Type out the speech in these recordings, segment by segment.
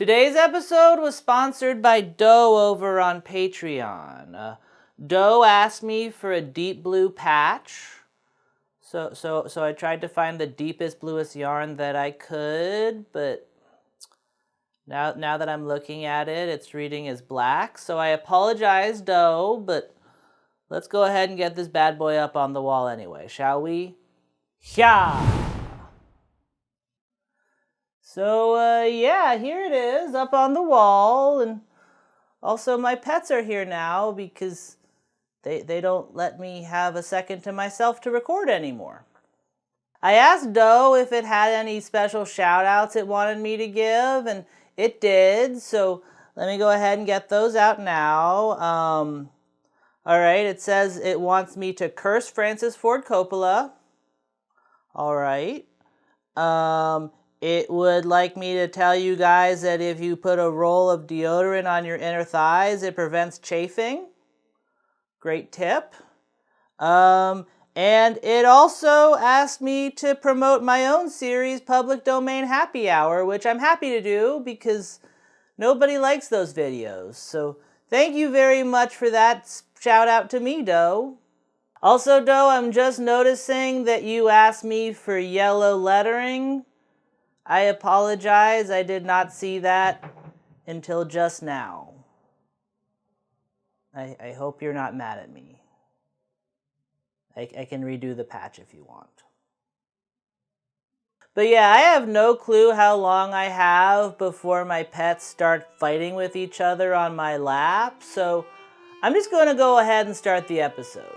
Today's episode was sponsored by Doe over on Patreon. Doe asked me for a deep blue patch, so I tried to find the deepest, bluest yarn that I could, but now that I'm looking at it, it's reading as black, so I apologize, Doe, but let's go ahead and get this bad boy up on the wall anyway, shall we? Yeah! So, yeah, here it is, up on the wall, and also my pets are here now because they don't let me have a second to myself to record anymore. I asked Doe if it had any special shout-outs it wanted me to give, and it did, so let me go ahead and get those out now. Alright, it says it wants me to curse Francis Ford Coppola. Alright. It would like me to tell you guys that if you put a roll of deodorant on your inner thighs, it prevents chafing. Great tip. And it also asked me to promote my own series, Public Domain Happy Hour, which I'm happy to do because nobody likes those videos. So thank you very much for that shout out to me, Doe. Also, Doe, I'm just noticing that you asked me for yellow lettering. I apologize, I did not see that until just now. I hope you're not mad at me. I can redo the patch if you want. But yeah, I have no clue how long I have before my pets start fighting with each other on my lap, so I'm just going to go ahead and start the episode.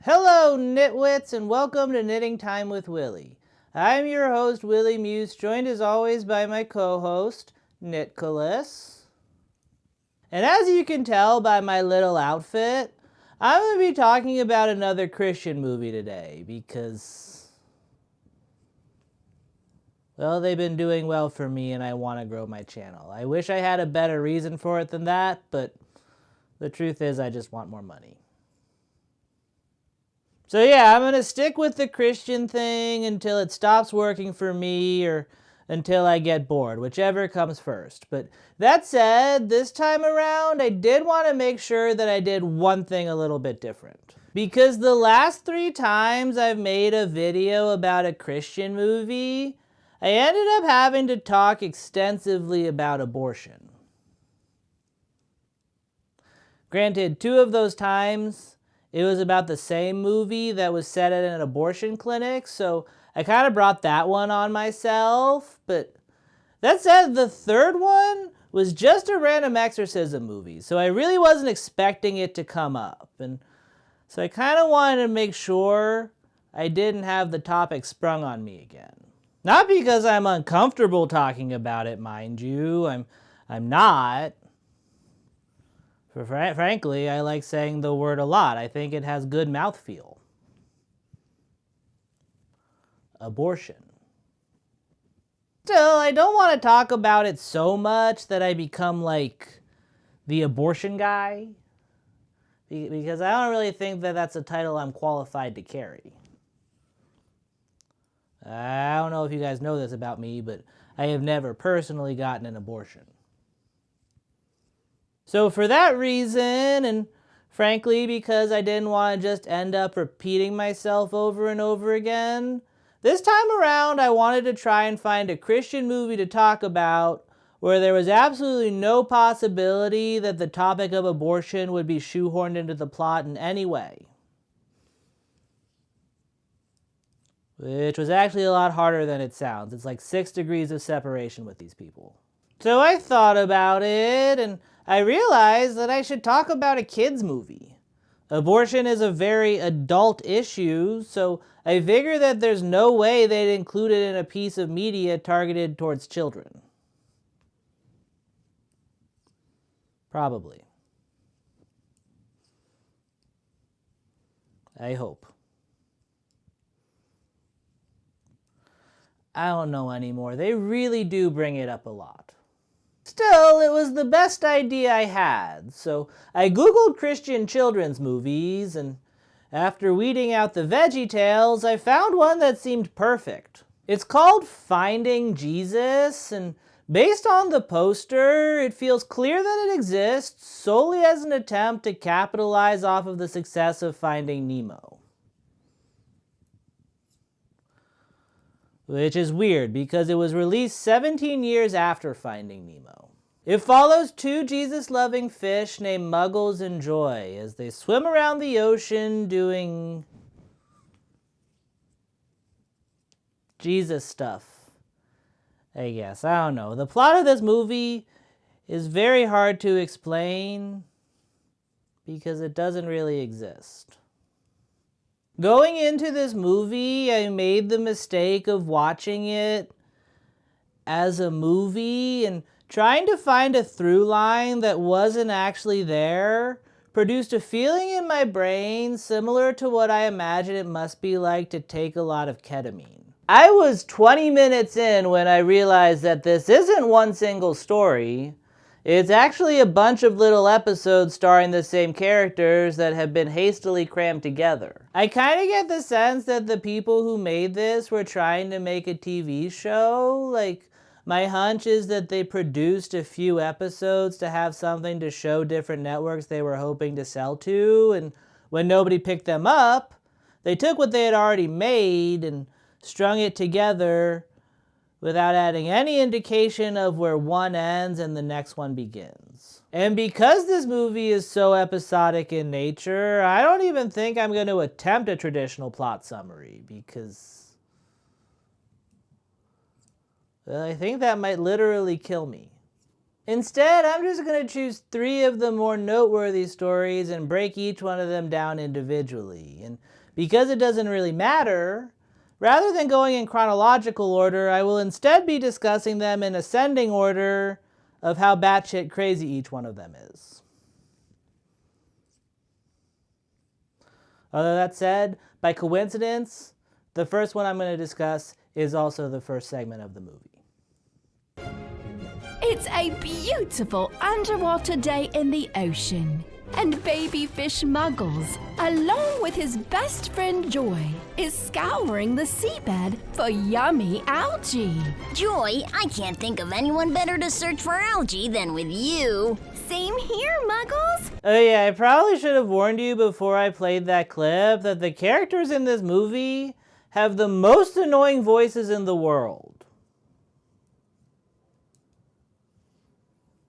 Hello, nitwits, and welcome to Knitting Time with Willie. I'm your host, Willie Muse, joined as always by my co-host, Nitcolas. And as you can tell by my little outfit, I'm going to be talking about another Christian movie today because, well, they've been doing well for me and I want to grow my channel. I wish I had a better reason for it than that, but the truth is I just want more money. So yeah, I'm going to stick with the Christian thing until it stops working for me or until I get bored, whichever comes first. But that said, this time around, I did want to make sure that I did one thing a little bit different. Because the last 3 times I've made a video about a Christian movie, I ended up having to talk extensively about abortion. Granted, 2 of those times, it was about the same movie that was set at an abortion clinic, so I kind of brought that one on myself. But that said, the 3rd one was just a random exorcism movie, so I really wasn't expecting it to come up. And so I kind of wanted to make sure I didn't have the topic sprung on me again. Not because I'm uncomfortable talking about it, mind you. I'm not. Frankly, I like saying the word a lot. I think it has good mouthfeel. Abortion. Still, I don't want to talk about it so much that I become like the abortion guy. Because I don't really think that that's a title I'm qualified to carry. I don't know if you guys know this about me, but I have never personally gotten an abortion. So for that reason, and frankly because I didn't want to just end up repeating myself over and over again, this time around I wanted to try and find a Christian movie to talk about where there was absolutely no possibility that the topic of abortion would be shoehorned into the plot in any way. Which was actually a lot harder than it sounds. It's like 6 degrees of separation with these people. So I thought about it, and I realized that I should talk about a kids movie. Abortion is a very adult issue, so I figure that there's no way they'd include it in a piece of media targeted towards children. Probably. I hope. I don't know anymore. They really do bring it up a lot. Still, it was the best idea I had, so I googled Christian children's movies, and after weeding out the Veggie Tales, I found one that seemed perfect. It's called Finding Jesus, and based on the poster, it feels clear that it exists solely as an attempt to capitalize off of the success of Finding Nemo. Which is weird because it was released 17 years after Finding Nemo. It follows two Jesus-loving fish named Muggles and Joy as they swim around the ocean doing Jesus stuff, I guess. I don't know. The plot of this movie is very hard to explain because it doesn't really exist. Going into this movie, I made the mistake of watching it as a movie and trying to find a through line that wasn't actually there produced a feeling in my brain similar to what I imagine it must be like to take a lot of ketamine. I was 20 minutes in when I realized that this isn't one single story. It's actually a bunch of little episodes starring the same characters that have been hastily crammed together. I kind of get the sense that the people who made this were trying to make a TV show. Like, my hunch is that they produced a few episodes to have something to show different networks they were hoping to sell to, and when nobody picked them up, they took what they had already made and strung it together without adding any indication of where one ends and the next one begins. And because this movie is so episodic in nature, I don't even think I'm going to attempt a traditional plot summary because I think that might literally kill me. Instead, I'm just going to choose 3 of the more noteworthy stories and break each one of them down individually. And because it doesn't really matter, rather than going in chronological order, I will instead be discussing them in ascending order of how batshit crazy each one of them is. Although that said, by coincidence, the first one I'm going to discuss is also the first segment of the movie. It's a beautiful underwater day in the ocean, and baby fish Muggles, along with his best friend Joy, is scouring the seabed for yummy algae. Joy, I can't think of anyone better to search for algae than with you. Same here, Muggles. Oh yeah, I probably should have warned you before I played that clip that the characters in this movie have the most annoying voices in the world.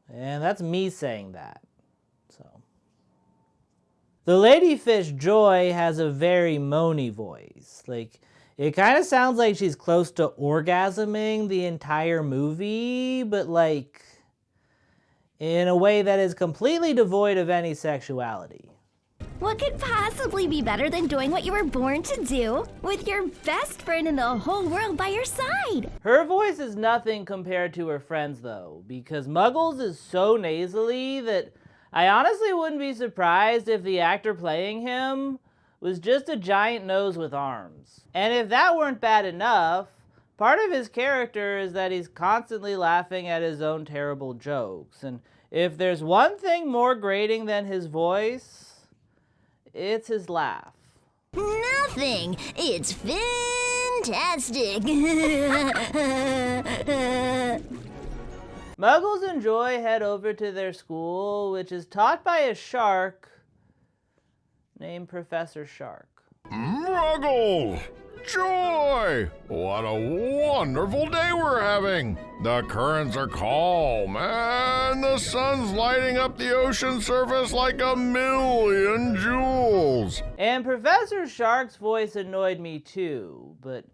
And that's me saying that. The ladyfish Joy has a very moany voice. Like, it kind of sounds like she's close to orgasming the entire movie, but like, in a way that is completely devoid of any sexuality. What could possibly be better than doing what you were born to do with your best friend in the whole world by your side? Her voice is nothing compared to her friends though, because Muggles is so nasally that I honestly wouldn't be surprised if the actor playing him was just a giant nose with arms. And if that weren't bad enough, part of his character is that he's constantly laughing at his own terrible jokes. And if there's one thing more grating than his voice, it's his laugh. Nothing. It's fantastic. Muggles and Joy head over to their school, which is taught by a shark named Professor Shark. Muggles! Joy! What a wonderful day we're having! The currents are calm, and the sun's lighting up the ocean surface like a million jewels. And Professor Shark's voice annoyed me too, but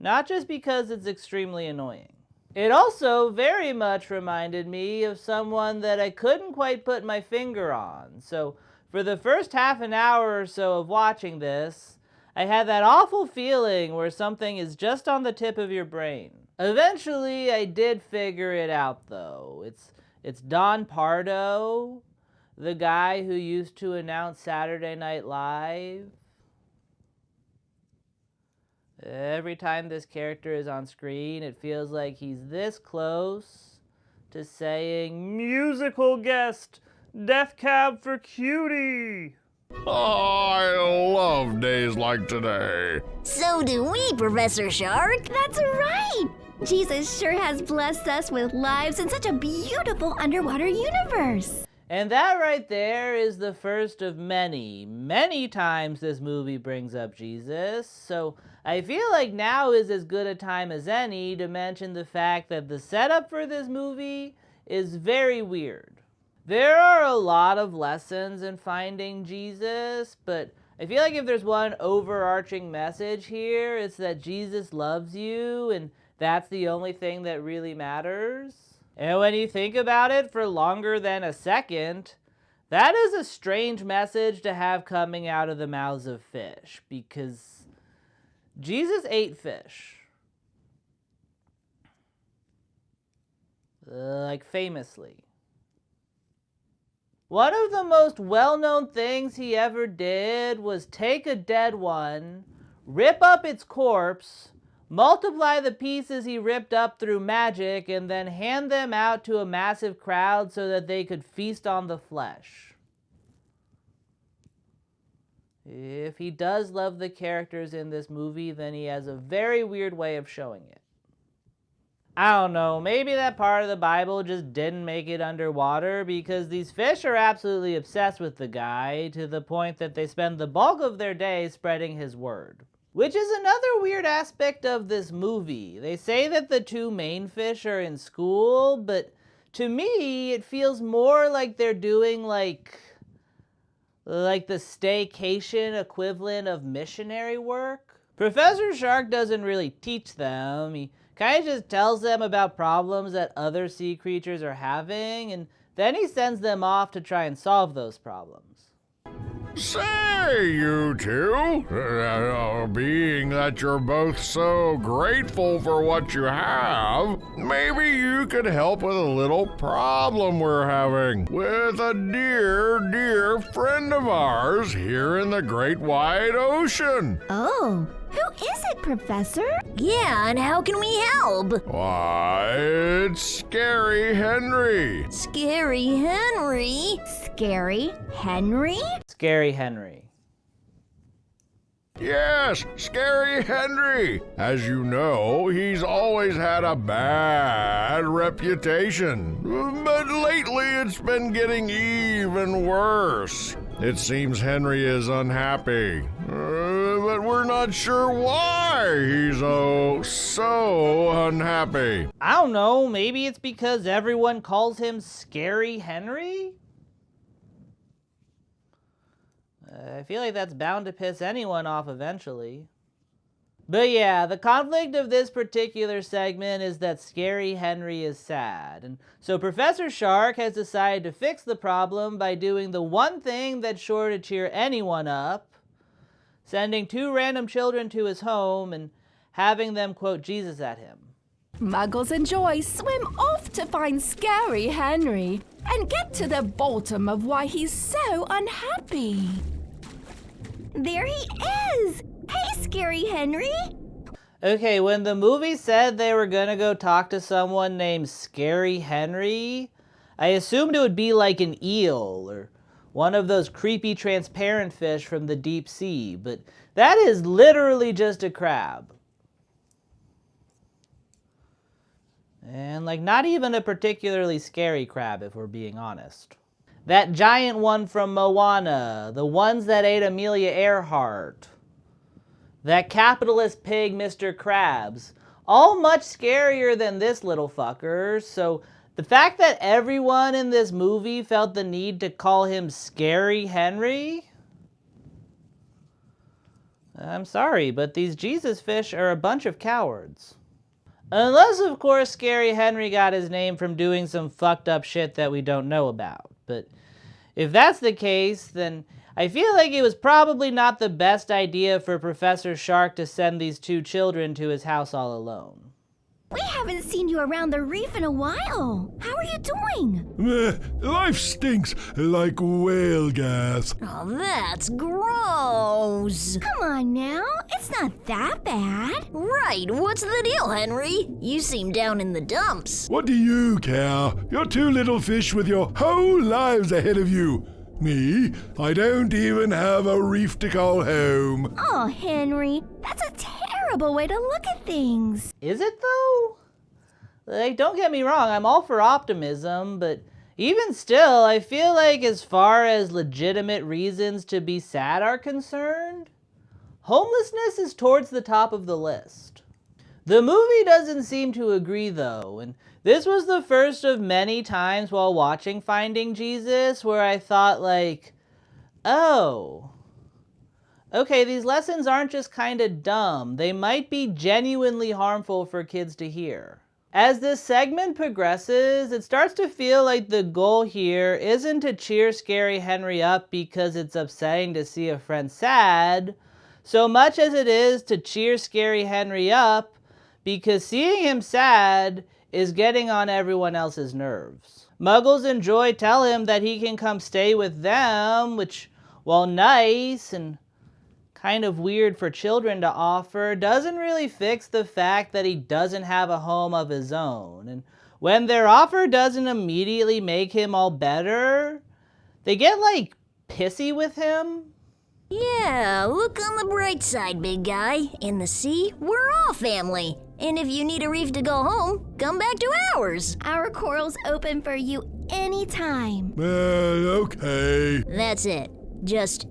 not just because it's extremely annoying. It also very much reminded me of someone that I couldn't quite put my finger on. So for the first half an hour or so of watching this, I had that awful feeling where something is just on the tip of your brain. Eventually, I did figure it out though. It's Don Pardo, the guy who used to announce Saturday Night Live. Every time this character is on screen, it feels like he's this close to saying, "Musical guest, Death Cab for Cutie." I love days like today. So do we, Professor Shark. That's right! Jesus sure has blessed us with lives in such a beautiful underwater universe. And that right there is the first of many, many times this movie brings up Jesus. So I feel like now is as good a time as any to mention the fact that the setup for this movie is very weird. There are a lot of lessons in finding Jesus, but I feel like if there's one overarching message here, it's that Jesus loves you, and that's the only thing that really matters. And when you think about it for longer than a second, that is a strange message to have coming out of the mouths of fish, because Jesus ate fish. Like famously. One of the most well-known things he ever did was take a dead one, rip up its corpse, multiply the pieces he ripped up through magic, and then hand them out to a massive crowd so that they could feast on the flesh. If he does love the characters in this movie, then he has a very weird way of showing it. I don't know, maybe that part of the Bible just didn't make it underwater because these fish are absolutely obsessed with the guy to the point that they spend the bulk of their day spreading his word. Which is another weird aspect of this movie. They say that the two main fish are in school, but to me it feels more like they're doing like the staycation equivalent of missionary work. Professor Shark doesn't really teach them. He kind of just tells them about problems that other sea creatures are having, and then he sends them off to try and solve those problems. Say, you two, being that you're both so grateful for what you have, maybe you could help with a little problem we're having with a dear, dear friend of ours here in the great wide ocean. Oh, who is it, Professor? Yeah, and how can we help? Why, it's Scary Henry. Scary Henry? Scary Henry? Scary Henry. Yes, Scary Henry. As you know, he's always had a bad reputation. But lately it's been getting even worse. It seems Henry is unhappy, but we're not sure why he's so unhappy. I don't know, maybe it's because everyone calls him Scary Henry? I feel like that's bound to piss anyone off eventually. But yeah, the conflict of this particular segment is that Scary Henry is sad. And so Professor Shark has decided to fix the problem by doing the one thing that's sure to cheer anyone up, sending two random children to his home and having them quote Jesus at him. Muggles and Joy swim off to find Scary Henry and get to the bottom of why he's so unhappy. There he is! Hey, Scary Henry! Okay, when the movie said they were gonna go talk to someone named Scary Henry, I assumed it would be like an eel or one of those creepy transparent fish from the deep sea, but that is literally just a crab. And like not even a particularly scary crab if we're being honest. That giant one from Moana, the ones that ate Amelia Earhart, that capitalist pig Mr. Krabs, all much scarier than this little fucker. So the fact that everyone in this movie felt the need to call him Scary Henry, I'm sorry, but these Jesus fish are a bunch of cowards. Unless, of course, Scary Henry got his name from doing some fucked up shit that we don't know about. But if that's the case, then I feel like it was probably not the best idea for Professor Shark to send these two children to his house all alone. We haven't seen you around the reef in a while. How are you doing? Life stinks like whale gas. Oh, that's gross. Come on now, it's not that bad. Right, what's the deal, Henry? You seem down in the dumps. What do you care? You're two little fish with your whole lives ahead of you. Me? I don't even have a reef to call home. Oh, Henry, that's a terrible way to look at things. Is it though? Like, don't get me wrong, I'm all for optimism, but even still, I feel like as far as legitimate reasons to be sad are concerned, homelessness is towards the top of the list. The movie doesn't seem to agree though, and this was the first of many times while watching Finding Jesus where I thought like, oh, okay, these lessons aren't just kind of dumb. They might be genuinely harmful for kids to hear. As this segment progresses, it starts to feel like the goal here isn't to cheer Scary Henry up because it's upsetting to see a friend sad, so much as it is to cheer Scary Henry up because seeing him sad is getting on everyone else's nerves. Muggles and Joy tell him that he can come stay with them, which, while nice and kind of weird for children to offer, doesn't really fix the fact that he doesn't have a home of his own. And when their offer doesn't immediately make him all better, they get like pissy with him. Yeah, look on the bright side, big guy. In the sea, we're all family. And if you need a reef to go home, come back to ours. Our coral's open for you anytime. Okay. That's it. Just,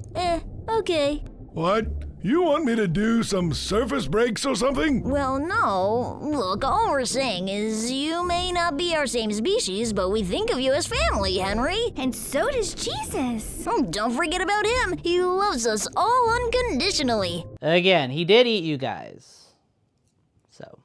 okay. What? You want me to do some surface breaks or something? Well, no. Look, all we're saying is you may not be our same species, but we think of you as family, Henry. And so does Jesus. Oh, don't forget about him. He loves us all unconditionally. Again, he did eat you guys. So.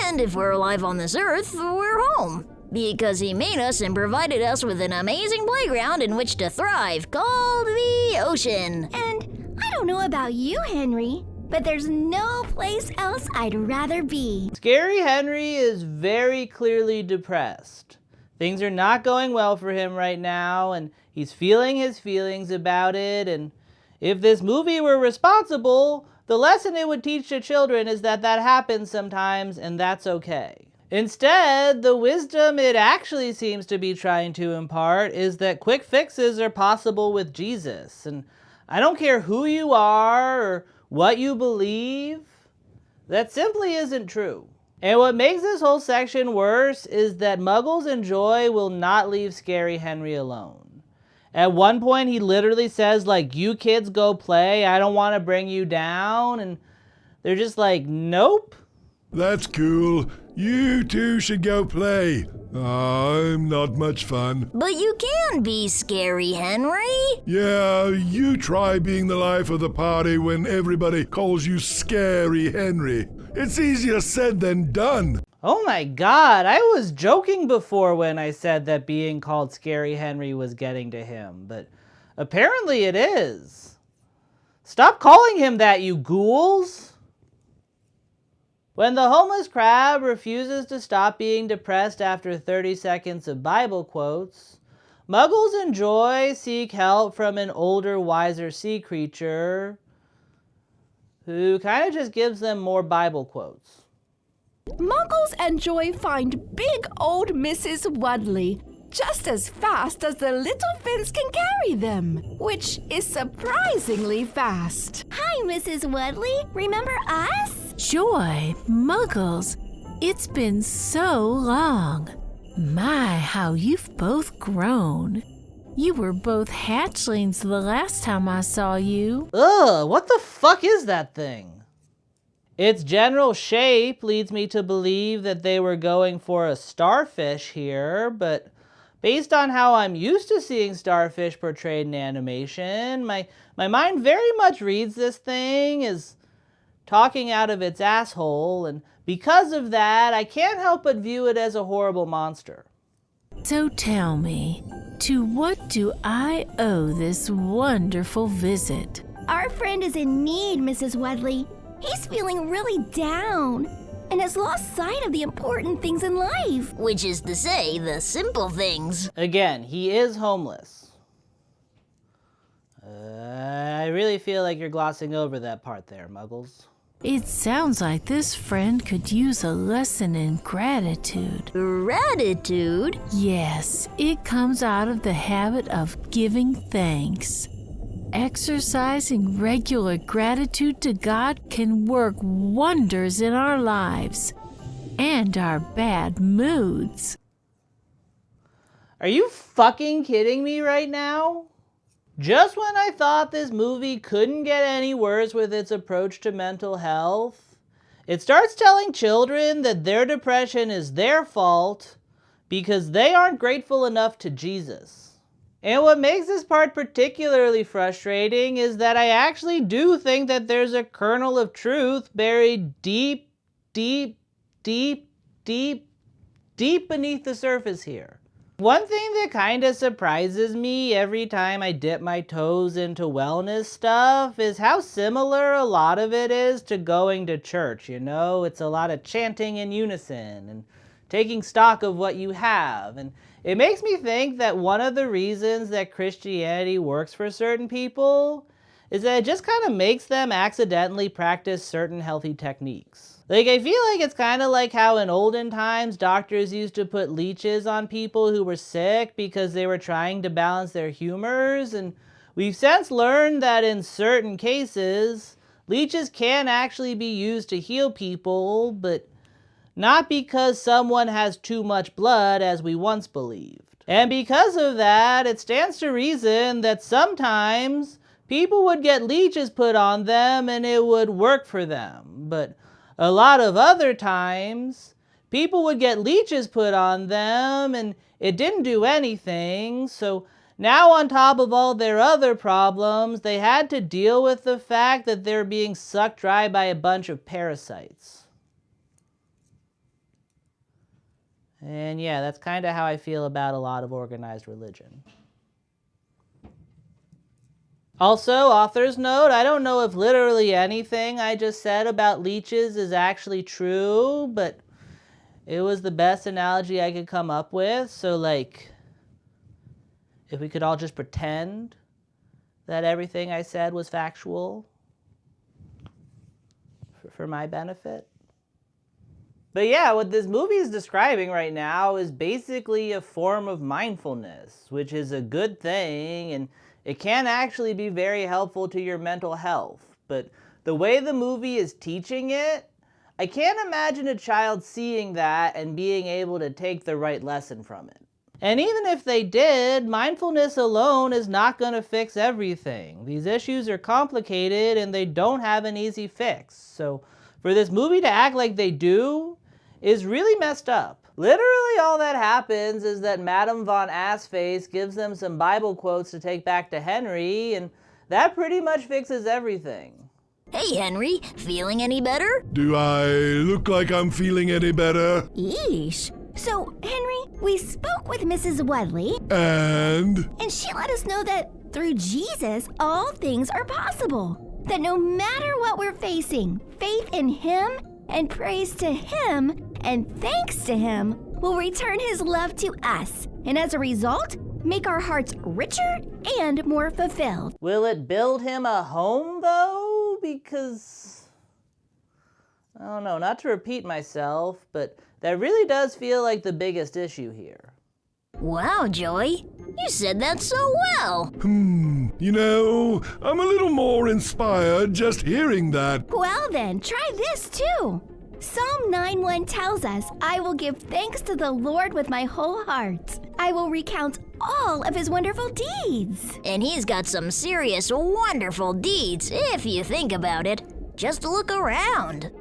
And if we're alive on this earth, we're home. Because he made us and provided us with an amazing playground in which to thrive, called the ocean. And I don't know about you, Henry, but there's no place else I'd rather be. Scary Henry is very clearly depressed. Things are not going well for him right now, and he's feeling his feelings about it, and if this movie were responsible, the lesson it would teach to children is that happens sometimes, and that's okay. Instead, the wisdom it actually seems to be trying to impart is that quick fixes are possible with Jesus, and I don't care who you are or what you believe, that simply isn't true. And what makes this whole section worse is that Muggles and Joy will not leave Scary Henry alone. At one point he literally says like, you kids go play, I don't want to bring you down, and they're just like, nope. That's cool. You two should go play. I'm not much fun. But you can be Scary Henry. Yeah, you try being the life of the party when everybody calls you Scary Henry. It's easier said than done. Oh my god, I was joking before when I said that being called Scary Henry was getting to him, but apparently it is. Stop calling him that, you ghouls! When the homeless crab refuses to stop being depressed after 30 seconds of Bible quotes, Muggles and Joy seek help from an older, wiser sea creature who kind of just gives them more Bible quotes. Muggles and Joy find big old Mrs. Wudley just as fast as the little fins can carry them, which is surprisingly fast. Hi, Mrs. Wudley. Remember us? Joy, Muggles, it's been so long. My, how you've both grown. You were both hatchlings the last time I saw you. Ugh, what the fuck is that thing? Its general shape leads me to believe that they were going for a starfish here, but based on how I'm used to seeing starfish portrayed in animation, my mind very much reads this thing as talking out of its asshole, and because of that, I can't help but view it as a horrible monster. So tell me, to what do I owe this wonderful visit? Our friend is in need, Mrs. Wudley. He's feeling really down and has lost sight of the important things in life. Which is to say, the simple things. Again, he is homeless. I really feel like you're glossing over that part there, Muggles. It sounds like this friend could use a lesson in gratitude. Gratitude? Yes, it comes out of the habit of giving thanks. Exercising regular gratitude to God can work wonders in our lives and our bad moods. Are you fucking kidding me right now? Just when I thought this movie couldn't get any worse with its approach to mental health, it starts telling children that their depression is their fault because they aren't grateful enough to Jesus. And what makes this part particularly frustrating is that I actually do think that there's a kernel of truth buried deep, deep, deep, deep, deep beneath the surface here. One thing that kind of surprises me every time I dip my toes into wellness stuff is how similar a lot of it is to going to church, you know? It's a lot of chanting in unison and taking stock of what you have. And it makes me think that one of the reasons that Christianity works for certain people is that it just kind of makes them accidentally practice certain healthy techniques. Like, I feel like it's kind of like how in olden times doctors used to put leeches on people who were sick because they were trying to balance their humors, and we've since learned that in certain cases, leeches can actually be used to heal people, but not because someone has too much blood as we once believed. And because of that, it stands to reason that sometimes people would get leeches put on them and it would work for them, but a lot of other times, people would get leeches put on them and it didn't do anything, so now on top of all their other problems, they had to deal with the fact that they're being sucked dry by a bunch of parasites. And yeah, that's kind of how I feel about a lot of organized religion. Also, author's note, I don't know if literally anything I just said about leeches is actually true, but it was the best analogy I could come up with. So, like, if we could all just pretend that everything I said was factual for my benefit. But yeah, what this movie is describing right now is basically a form of mindfulness, which is a good thing, and it can actually be very helpful to your mental health. But the way the movie is teaching it, I can't imagine a child seeing that and being able to take the right lesson from it. And even if they did, mindfulness alone is not going to fix everything. These issues are complicated and they don't have an easy fix. So for this movie to act like they do is really messed up. Literally all that happens is that Madame Von Assface gives them some Bible quotes to take back to Henry, and that pretty much fixes everything. Hey, Henry, feeling any better? Do I look like I'm feeling any better? Yeesh. So, Henry, we spoke with Mrs. Wedley, And she let us know that through Jesus, all things are possible. That no matter what we're facing, faith in Him and praise to Him and thanks to Him will return His love to us, and as a result, make our hearts richer and more fulfilled. Will it build him a home, though? Because, I don't know, not to repeat myself, but that really does feel like the biggest issue here. Wow, Joy, you said that so well. you know, I'm a little more inspired just hearing that. Well then, try this too. Psalm 9:1 tells us, I will give thanks to the Lord with my whole heart. I will recount all of His wonderful deeds. And He's got some serious wonderful deeds, if you think about it. Just look around.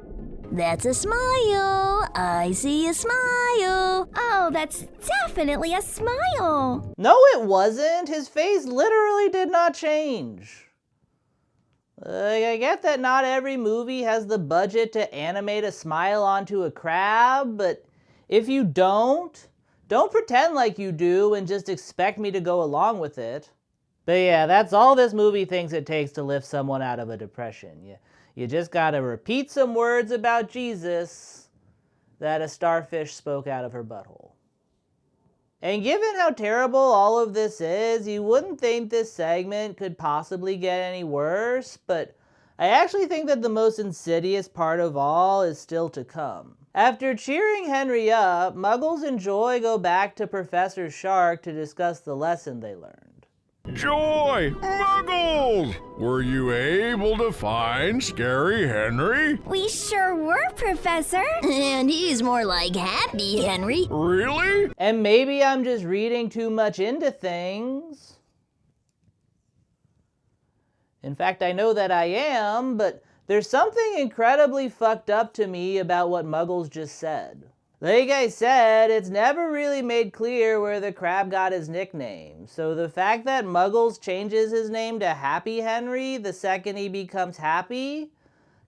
That's a smile. I see a smile. Oh, that's definitely a smile. No, it wasn't. His face literally did not change. I get that not every movie has the budget to animate a smile onto a crab, but if you don't pretend like you do and just expect me to go along with it. But yeah, that's all this movie thinks it takes to lift someone out of a depression. You just gotta repeat some words about Jesus that a starfish spoke out of her butthole. And given how terrible all of this is, you wouldn't think this segment could possibly get any worse, but I actually think that the most insidious part of all is still to come. After cheering Henry up, Muggles and Joy go back to Professor Shark to discuss the lesson they learned. Joy! Muggles! Were you able to find Scary Henry? We sure were, Professor. And he's more like Happy Henry. Really? And maybe I'm just reading too much into things. In fact, I know that I am, but there's something incredibly fucked up to me about what Muggles just said. Like I said, it's never really made clear where the crab got his nickname, so the fact that Muggles changes his name to Happy Henry the second he becomes happy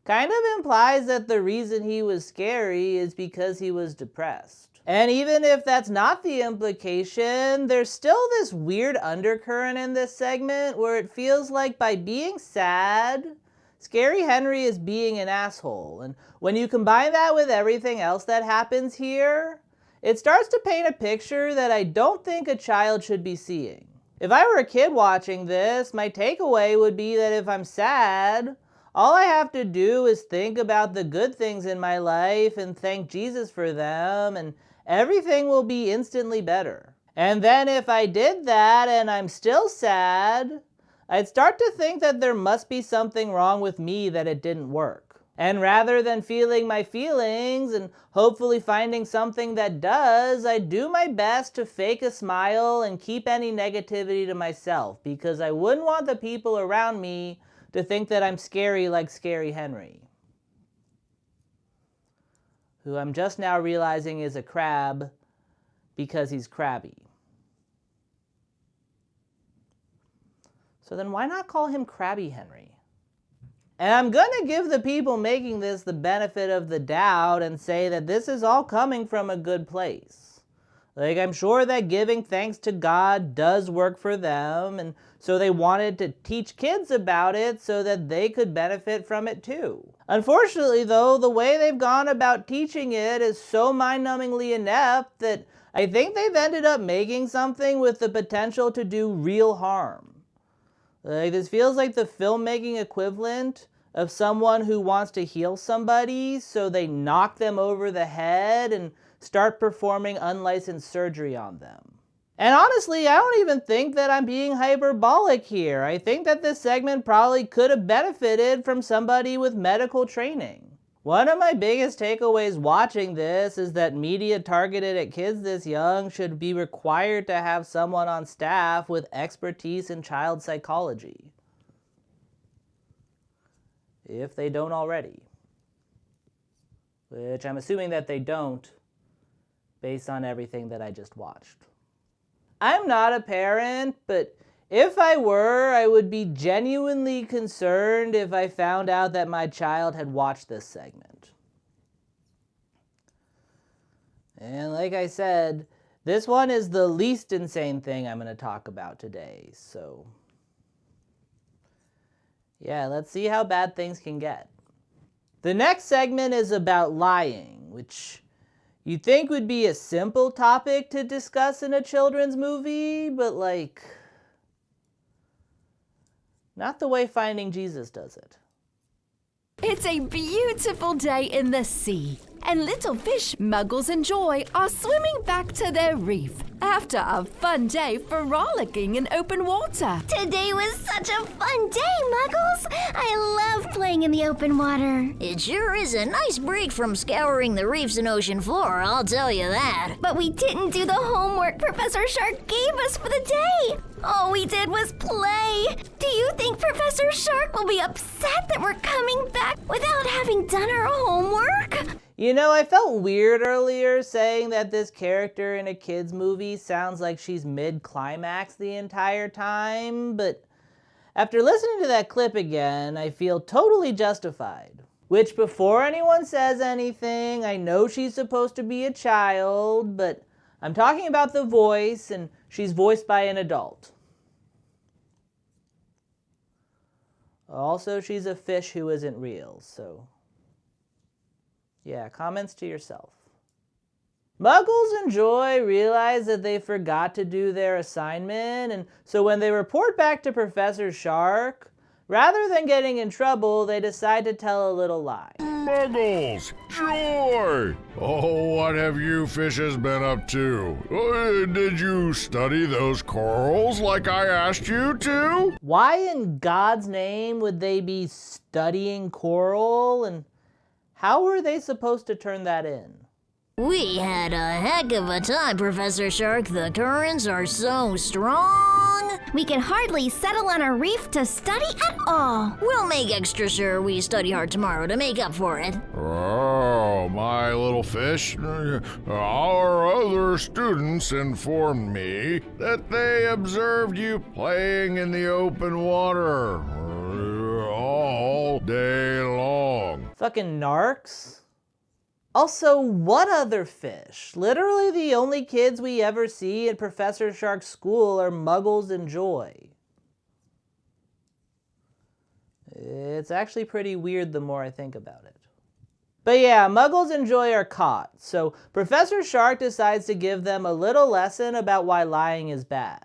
kind of implies that the reason he was scary is because he was depressed. And even if that's not the implication, there's still this weird undercurrent in this segment where it feels like by being sad, Scary Henry is being an asshole. And when you combine that with everything else that happens here, it starts to paint a picture that I don't think a child should be seeing. If I were a kid watching this, my takeaway would be that if I'm sad, all I have to do is think about the good things in my life and thank Jesus for them, and everything will be instantly better. And then if I did that and I'm still sad, I'd start to think that there must be something wrong with me that it didn't work. And rather than feeling my feelings and hopefully finding something that does, I do my best to fake a smile and keep any negativity to myself, because I wouldn't want the people around me to think that I'm scary like Scary Henry, who I'm just now realizing is a crab because he's crabby. So then why not call him Krabby Henry? And I'm gonna give the people making this the benefit of the doubt and say that this is all coming from a good place. Like, I'm sure that giving thanks to God does work for them, and so they wanted to teach kids about it so that they could benefit from it too. Unfortunately though, the way they've gone about teaching it is so mind-numbingly inept that I think they've ended up making something with the potential to do real harm. Like, this feels like the filmmaking equivalent of someone who wants to heal somebody, so they knock them over the head and start performing unlicensed surgery on them. And honestly, I don't even think that I'm being hyperbolic here. I think that this segment probably could have benefited from somebody with medical training. One of my biggest takeaways watching this is that media targeted at kids this young should be required to have someone on staff with expertise in child psychology, if they don't already. Which I'm assuming that they don't, based on everything that I just watched. I'm not a parent, but if I were, I would be genuinely concerned if I found out that my child had watched this segment. And like I said, this one is the least insane thing I'm going to talk about today, so yeah, let's see how bad things can get. The next segment is about lying, which you'd think would be a simple topic to discuss in a children's movie, but like, not the way Finding Jesus does it. It's a beautiful day in the sea, and little fish Muggles and Joy are swimming back to their reef after a fun day frolicking in open water. Today was such a fun day, Muggles. I love playing in the open water. It sure is a nice break from scouring the reefs and ocean floor, I'll tell you that. But we didn't do the homework Professor Shark gave us for the day. All we did was play. Do you think Professor Shark will be upset that we're coming back without having done our homework? You know, I felt weird earlier saying that this character in a kid's movie sounds like she's mid-climax the entire time, but after listening to that clip again, I feel totally justified. Which, before anyone says anything, I know she's supposed to be a child, but I'm talking about the voice, and she's voiced by an adult. Also, she's a fish who isn't real, so yeah, comments to yourself. Muggles and Joy realize that they forgot to do their assignment, and so when they report back to Professor Shark, Rather than getting in trouble, they decide to tell a little lie. Muggles, Joy! Oh, what have you fishes been up to? Did you study those corals like I asked you to? Why in God's name would they be studying coral, and how were they supposed to turn that in? We had a heck of a time, Professor Shark. The currents are so strong. We can hardly settle on a reef to study at all. We'll make extra sure we study hard tomorrow to make up for it. Oh, my little fish. Our other students informed me that they observed you playing in the open water all day long. Fucking narcs. Also, what other fish? Literally the only kids we ever see at Professor Shark's school are Muggles and Joy. It's actually pretty weird the more I think about it. But yeah, Muggles and Joy are caught, so Professor Shark decides to give them a little lesson about why lying is bad.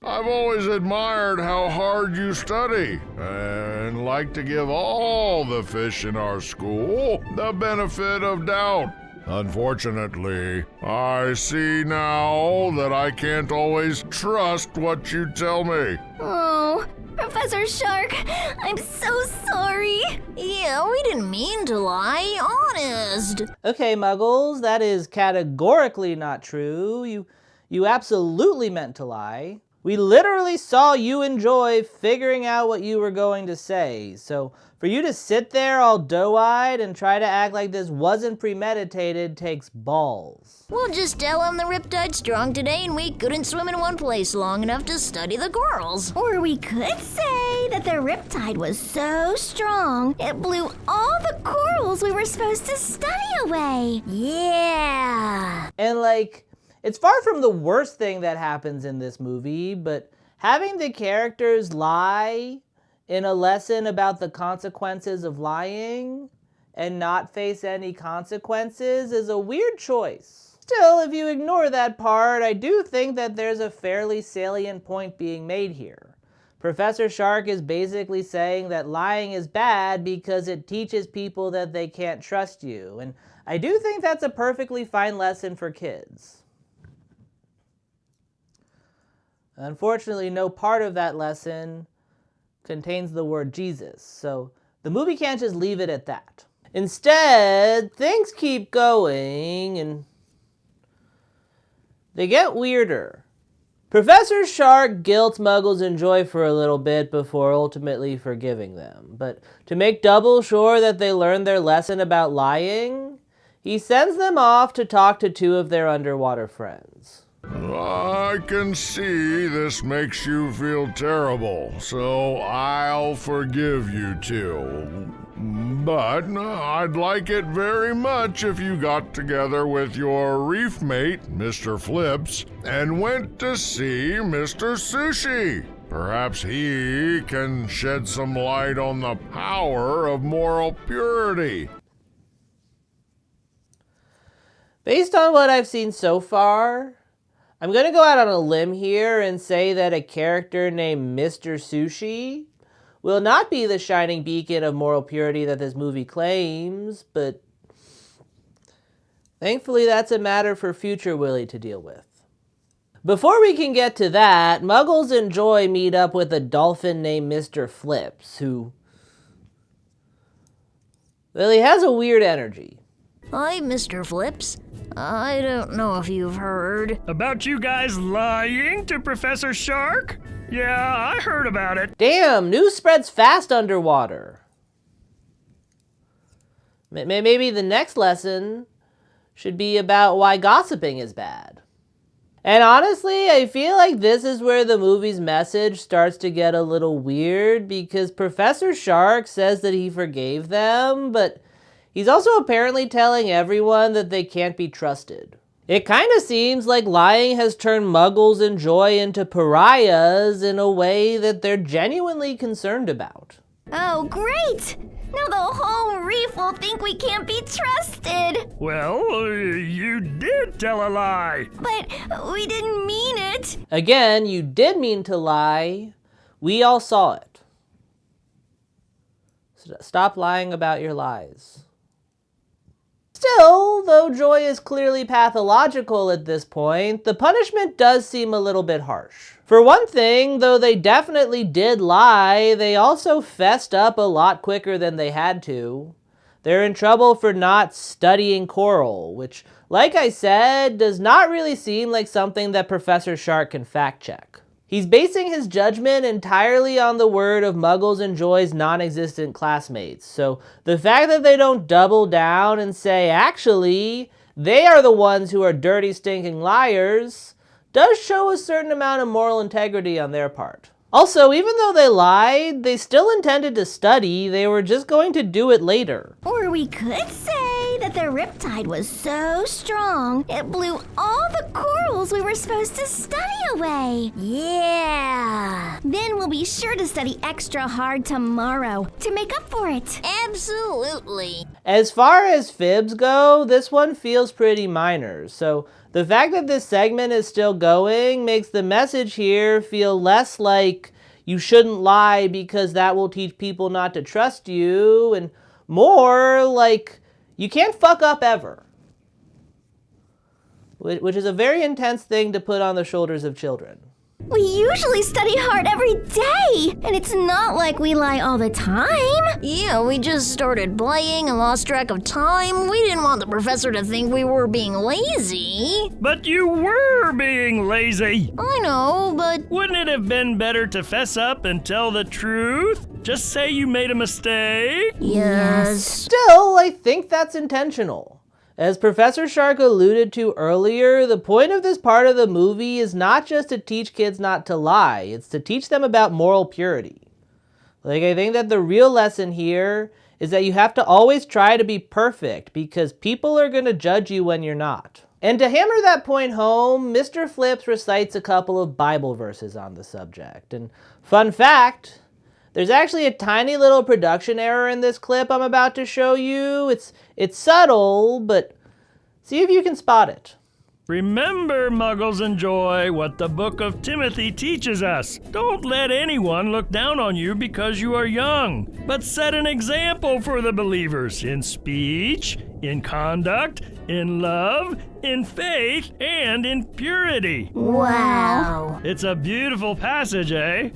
I've always admired how hard you study and like to give all the fish in our school the benefit of doubt. Unfortunately, I see now that I can't always trust what you tell me. Oh, Professor Shark, I'm so sorry. Yeah, we didn't mean to lie, honest. Okay, Muggles, that is categorically not true. You absolutely meant to lie. We literally saw you and Joy figuring out what you were going to say. So for you to sit there all doe-eyed and try to act like this wasn't premeditated takes balls. We'll just tell him the riptide's strong today and we couldn't swim in one place long enough to study the corals. Or we could say that the riptide was so strong, it blew all the corals we were supposed to study away. Yeah. And it's far from the worst thing that happens in this movie, but having the characters lie in a lesson about the consequences of lying and not face any consequences is a weird choice. Still, if you ignore that part, I do think that there's a fairly salient point being made here. Professor Shark is basically saying that lying is bad because it teaches people that they can't trust you, and I do think that's a perfectly fine lesson for kids. Unfortunately, no part of that lesson contains the word Jesus, so the movie can't just leave it at that. Instead, things keep going, and they get weirder. Professor Shark guilts Muggles and Joy for a little bit before ultimately forgiving them, but to make double sure that they learn their lesson about lying, he sends them off to talk to two of their underwater friends. I can see this makes you feel terrible, so I'll forgive you two. But I'd like it very much if you got together with your reef mate, Mr. Flips, and went to see Mr. Sushi. Perhaps he can shed some light on the power of moral purity. Based on what I've seen so far, I'm going to go out on a limb here and say that a character named Mr. Sushi will not be the shining beacon of moral purity that this movie claims, but thankfully that's a matter for future Willie to deal with. Before we can get to that, Muggles and Joy meet up with a dolphin named Mr. Flips, who, well, he has a weird energy. Hi, Mr. Flips. I don't know if you've heard. About you guys lying to Professor Shark? Yeah, I heard about it. Damn, news spreads fast underwater. Maybe the next lesson should be about why gossiping is bad. And honestly, I feel like this is where the movie's message starts to get a little weird, because Professor Shark says that he forgave them, but he's also apparently telling everyone that they can't be trusted. It kind of seems like lying has turned Muggles and Joy into pariahs in a way that they're genuinely concerned about. Oh, great! Now the whole reef will think we can't be trusted. Well, you did tell a lie. But we didn't mean it. Again, you did mean to lie. We all saw it. Stop lying about your lies. Still, though Joy is clearly pathological at this point, the punishment does seem a little bit harsh. For one thing, though they definitely did lie, they also fessed up a lot quicker than they had to. They're in trouble for not studying Coral, which, like I said, does not really seem like something that Professor Shark can fact check. He's basing his judgment entirely on the word of Muggles and Joy's non-existent classmates, so the fact that they don't double down and say, actually, they are the ones who are dirty, stinking liars, does show a certain amount of moral integrity on their part. Also, even though they lied, they still intended to study, they were just going to do it later. Or we could say that the riptide was so strong, it blew all the corals we were supposed to study away. Yeah. Then we'll be sure to study extra hard tomorrow to make up for it. Absolutely. As far as fibs go, this one feels pretty minor, so the fact that this segment is still going makes the message here feel less like you shouldn't lie because that will teach people not to trust you, and more like you can't fuck up ever. Which is a very intense thing to put on the shoulders of children. We usually study hard every day, and it's not like we lie all the time. Yeah, we just started playing and lost track of time. We didn't want the professor to think we were being lazy. But you were being lazy. I know, but Wouldn't it have been better to fess up and tell the truth? Just say you made a mistake? yes. Still, I think that's intentional. As Professor Shark alluded to earlier, the point of this part of the movie is not just to teach kids not to lie, it's to teach them about moral purity. Like, I think that the real lesson here is that you have to always try to be perfect because people are going to judge you when you're not. And to hammer that point home, Mr. Flips recites a couple of Bible verses on the subject. And fun fact, there's actually a tiny little production error in this clip I'm about to show you. It's subtle, but see if you can spot it. Remember, Muggles and Joy, what the book of Timothy teaches us. Don't let anyone look down on you because you are young, but set an example for the believers in speech, in conduct, in love, in faith, and in purity. Wow. It's a beautiful passage, eh?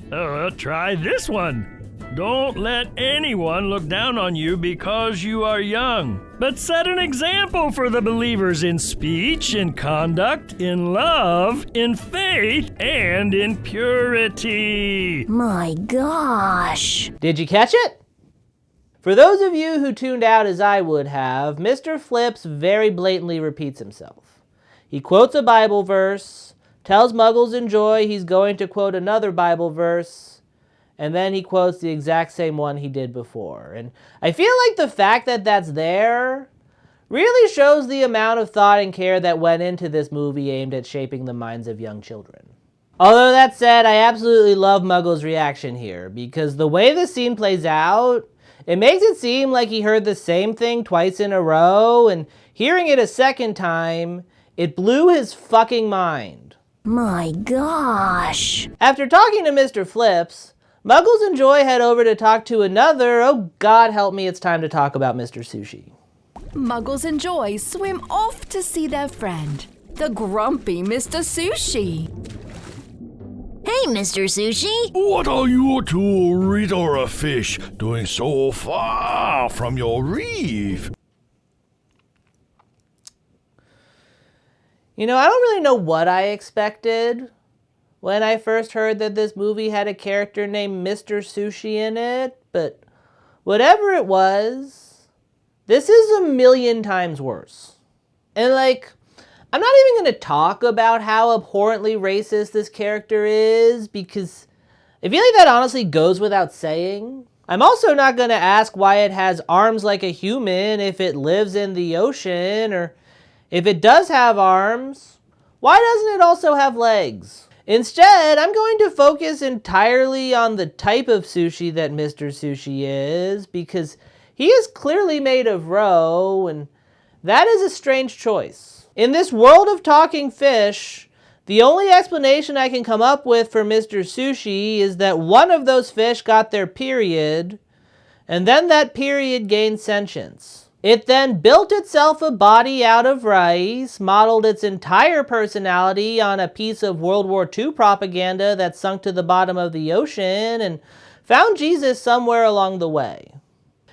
Try this one. Don't let anyone look down on you because you are young, but set an example for the believers in speech, in conduct, in love, in faith, and in purity. My gosh. Did you catch it? For those of you who tuned out as I would have, Mr. Flips very blatantly repeats himself. He quotes a Bible verse, tells Muggles and Joy he's going to quote another Bible verse, and then he quotes the exact same one he did before. And I feel like the fact that that's there really shows the amount of thought and care that went into this movie aimed at shaping the minds of young children. Although that said, I absolutely love Muggles' reaction here, because the way the scene plays out, it makes it seem like he heard the same thing twice in a row, and hearing it a second time, it blew his fucking mind. My gosh. After talking to Mr. Flips, Muggles and Joy head over to talk to another, oh God help me, it's time to talk about Mr. Sushi. Muggles and Joy swim off to see their friend, the grumpy Mr. Sushi. Hey, Mr. Sushi. What are you two little fish doing so far from your reef? You know, I don't really know what I expected when I first heard that this movie had a character named Mr. Sushi in it, but whatever it was, this is a million times worse. And like, I'm not even going to talk about how abhorrently racist this character is, because I feel like that honestly goes without saying. I'm also not going to ask why it has arms like a human if it lives in the ocean, or if it does have arms, why doesn't it also have legs? Instead, I'm going to focus entirely on the type of sushi that Mr. Sushi is, because he is clearly made of roe, and that is a strange choice. In this world of talking fish, the only explanation I can come up with for Mr. Sushi is that one of those fish got their period, And then that period gained sentience. It then built itself a body out of rice, modeled its entire personality on a piece of World War II propaganda that sunk to the bottom of the ocean, and found Jesus somewhere along the way.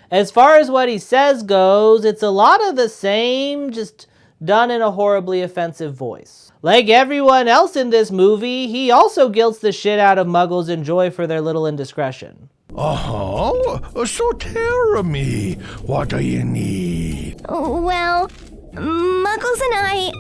As far as what he says goes, it's a lot of the same, just done in a horribly offensive voice. Like everyone else in this movie, he also guilts the shit out of Muggles and Joy for their little indiscretion. So tell me, what do you need? Well, Muggles and I,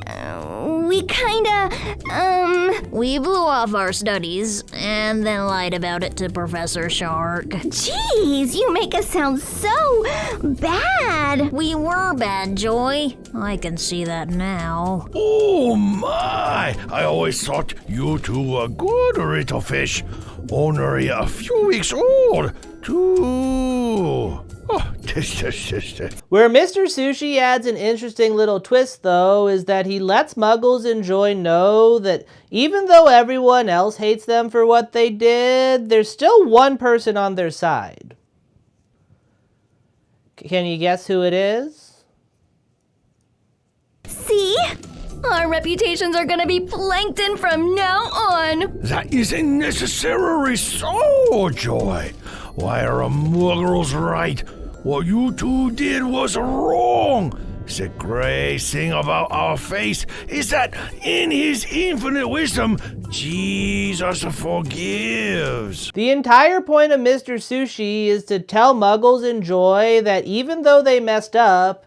We blew off our studies and then lied about it to Professor Shark. Jeez, you make us sound so bad. We were bad, Joy. I can see that now. Oh my! I always thought you two were good little fish. Only a few weeks old, too. Oh, Where Mr. Sushi adds an interesting little twist, though, is that he lets Muggles and Joy know that even though everyone else hates them for what they did, there's still one person on their side. Can you guess who it is? See? Our reputations are gonna be plankton from now on. That isn't necessarily so, Joy. Why are Muggles right? What you two did was wrong. The great thing about our faith is that in his infinite wisdom, Jesus forgives. The entire point of Mr. Sushi is to tell Muggles and Joy that even though they messed up,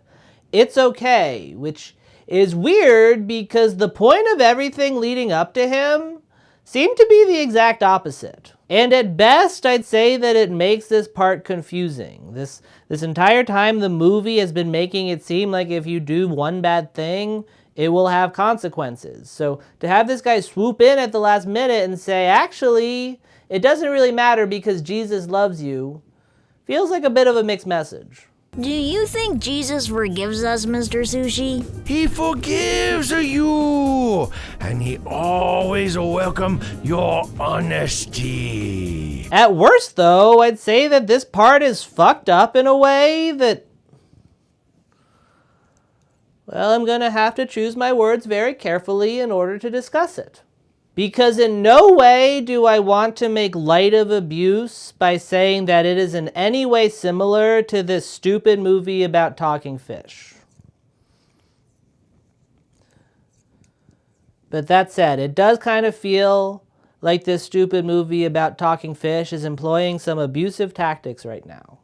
it's okay, which is weird because the point of everything leading up to him seemed to be the exact opposite. And at best, I'd say that it makes this part confusing. This entire time, the movie has been making it seem like if you do one bad thing, it will have consequences. So to have this guy swoop in at the last minute and say, actually, it doesn't really matter because Jesus loves you, feels like a bit of a mixed message. Do you think Jesus forgives us, Mr. Sushi? He forgives you, and he always welcome your honesty. At worst, though, I'd say that this part is fucked up in a way that... Well, I'm gonna have to choose my words very carefully in order to discuss it. Because in no way do I want to make light of abuse by saying that it is in any way similar to this stupid movie about talking fish. But that said, it does kind of feel like this stupid movie about talking fish is employing some abusive tactics right now.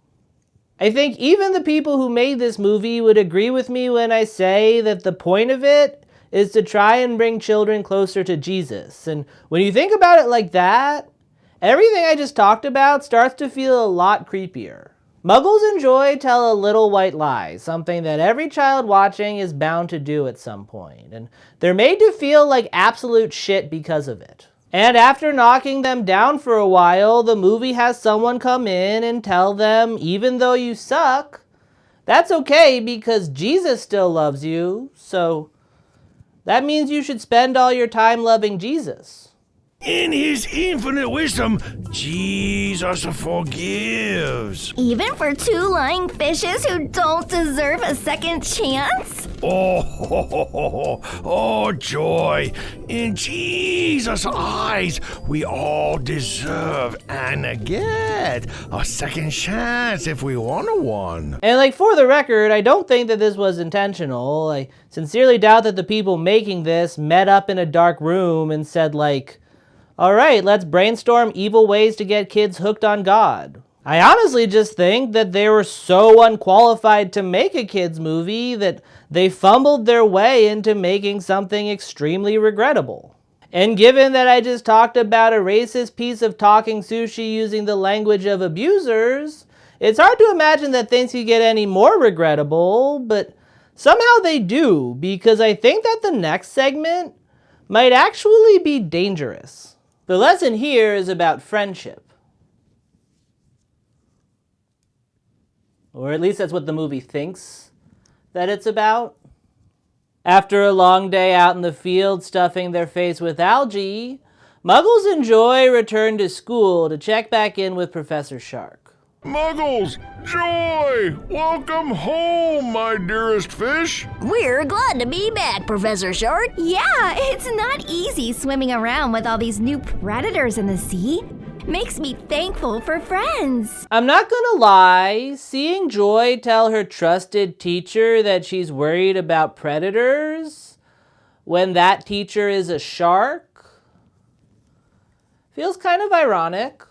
I think even the people who made this movie would agree with me when I say that the point of it is to try and bring children closer to Jesus. And when you think about it like that, everything I just talked about starts to feel a lot creepier. Muggles and Joy tell a little white lie, something that every child watching is bound to do at some point, and they're made to feel like absolute shit because of it. And after knocking them down for a while, the movie has someone come in and tell them, even though you suck, that's okay because Jesus still loves you, so that means you should spend all your time loving Jesus. In his infinite wisdom, Jesus forgives. Even for two lying fishes who don't deserve a second chance? Oh, Joy. In Jesus' eyes, we all deserve and get a second chance if we want one. And for the record, I don't think that this was intentional. I sincerely doubt that the people making this met up in a dark room and said all right, let's brainstorm evil ways to get kids hooked on God. I honestly just think that they were so unqualified to make a kids movie that they fumbled their way into making something extremely regrettable. And given that I just talked about a racist piece of talking sushi using the language of abusers, it's hard to imagine that things could get any more regrettable, but somehow they do, because I think that the next segment might actually be dangerous. The lesson here is about friendship. Or at least that's what the movie thinks that it's about. After a long day out in the field stuffing their face with algae, Muggles and Joy return to school to check back in with Professor Shark. Muggles, Joy, welcome home, my dearest fish. We're glad to be back, Professor Shark. Yeah, it's not easy swimming around with all these new predators in the sea. Makes me thankful for friends. I'm not gonna lie, seeing Joy tell her trusted teacher that she's worried about predators when that teacher is a shark feels kind of ironic.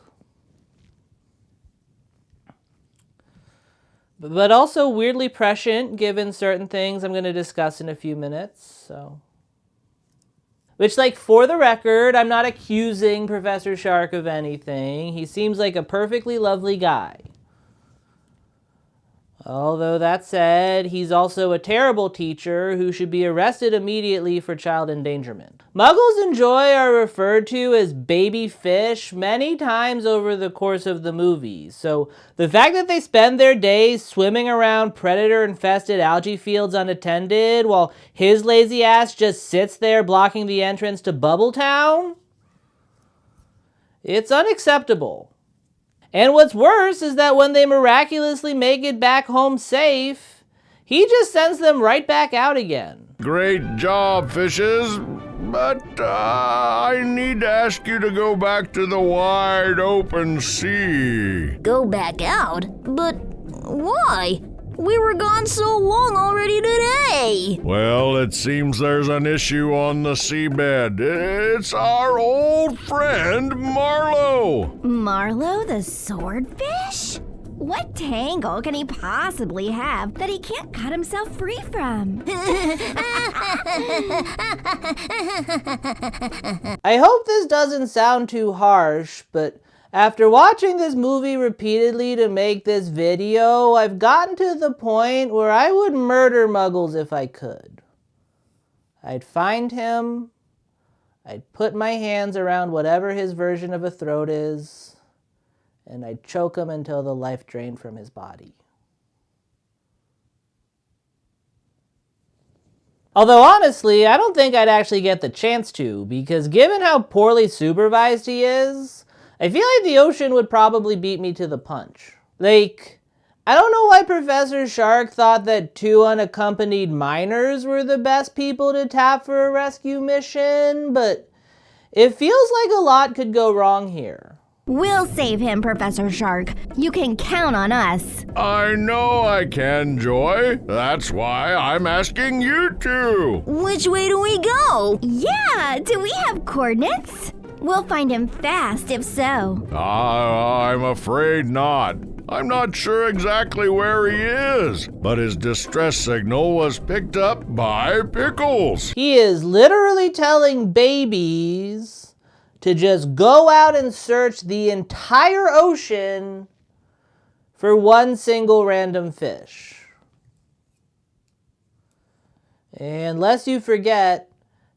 But also weirdly prescient given certain things I'm going to discuss in a few minutes. Which, like, for the record, I'm not accusing Professor Shark of anything. He seems like a perfectly lovely guy. Although that said, he's also a terrible teacher who should be arrested immediately for child endangerment. Muggles and Joy are referred to as baby fish many times over the course of the movie, so the fact that they spend their days swimming around predator-infested algae fields unattended while his lazy ass just sits there blocking the entrance to Bubbletown, it's unacceptable. And what's worse is that when they miraculously make it back home safe, he just sends them right back out again. Great job, fishes. But I need to ask you to go back to the wide open sea. Go back out? But why? We were gone so long already today. Well, it seems there's an issue on the seabed. It's our old friend, Marlowe. Marlowe the swordfish? What tangle can he possibly have that he can't cut himself free from? I hope this doesn't sound too harsh, but after watching this movie repeatedly to make this video, I've gotten to the point where I would murder Muggles if I could. I'd find him, I'd put my hands around whatever his version of a throat is, and I'd choke him until the life drained from his body. Although honestly, I don't think I'd actually get the chance to, because given how poorly supervised he is, I feel like the ocean would probably beat me to the punch. Like, I don't know why Professor Shark thought that 2 unaccompanied minors were the best people to tap for a rescue mission, but it feels like a lot could go wrong here. We'll save him, Professor Shark. You can count on us. I know I can, Joy. That's why I'm asking you to. Which way do we go? Yeah, do we have coordinates? We'll find him fast if so. I'm afraid not. I'm not sure exactly where he is, but his distress signal was picked up by Pickles. He is literally telling babies to just go out and search the entire ocean for one single random fish. And lest you forget,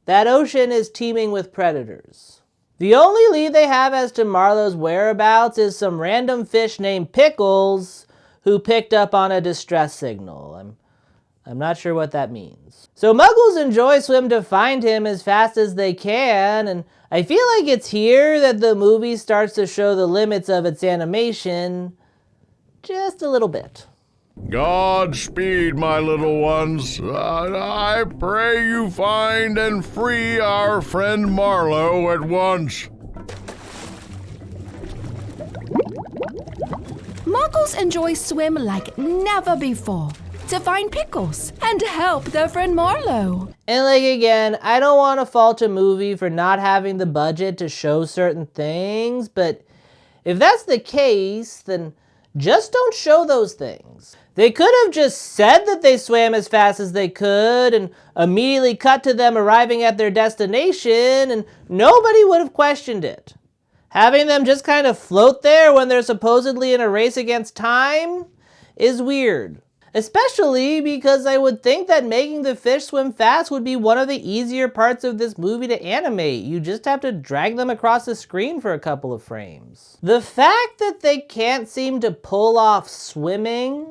that ocean is teeming with predators. The only lead they have as to Marlowe's whereabouts is some random fish named Pickles who picked up on a distress signal. I'm not sure what that means. So Muggles and Joy swim to find him as fast as they can, and I feel like it's here that the movie starts to show the limits of its animation just a little bit. Godspeed, my little ones. I pray you find and free our friend Marlowe at once. Muggles and Joy swim like never before to find Pickles and help their friend Marlowe. And like again, I don't want to fault a movie for not having the budget to show certain things, but if that's the case, then just don't show those things. They could have just said that they swam as fast as they could and immediately cut to them arriving at their destination and nobody would have questioned it. Having them just kind of float there when they're supposedly in a race against time is weird. Especially because I would think that making the fish swim fast would be one of the easier parts of this movie to animate. You just have to drag them across the screen for a couple of frames. The fact that they can't seem to pull off swimming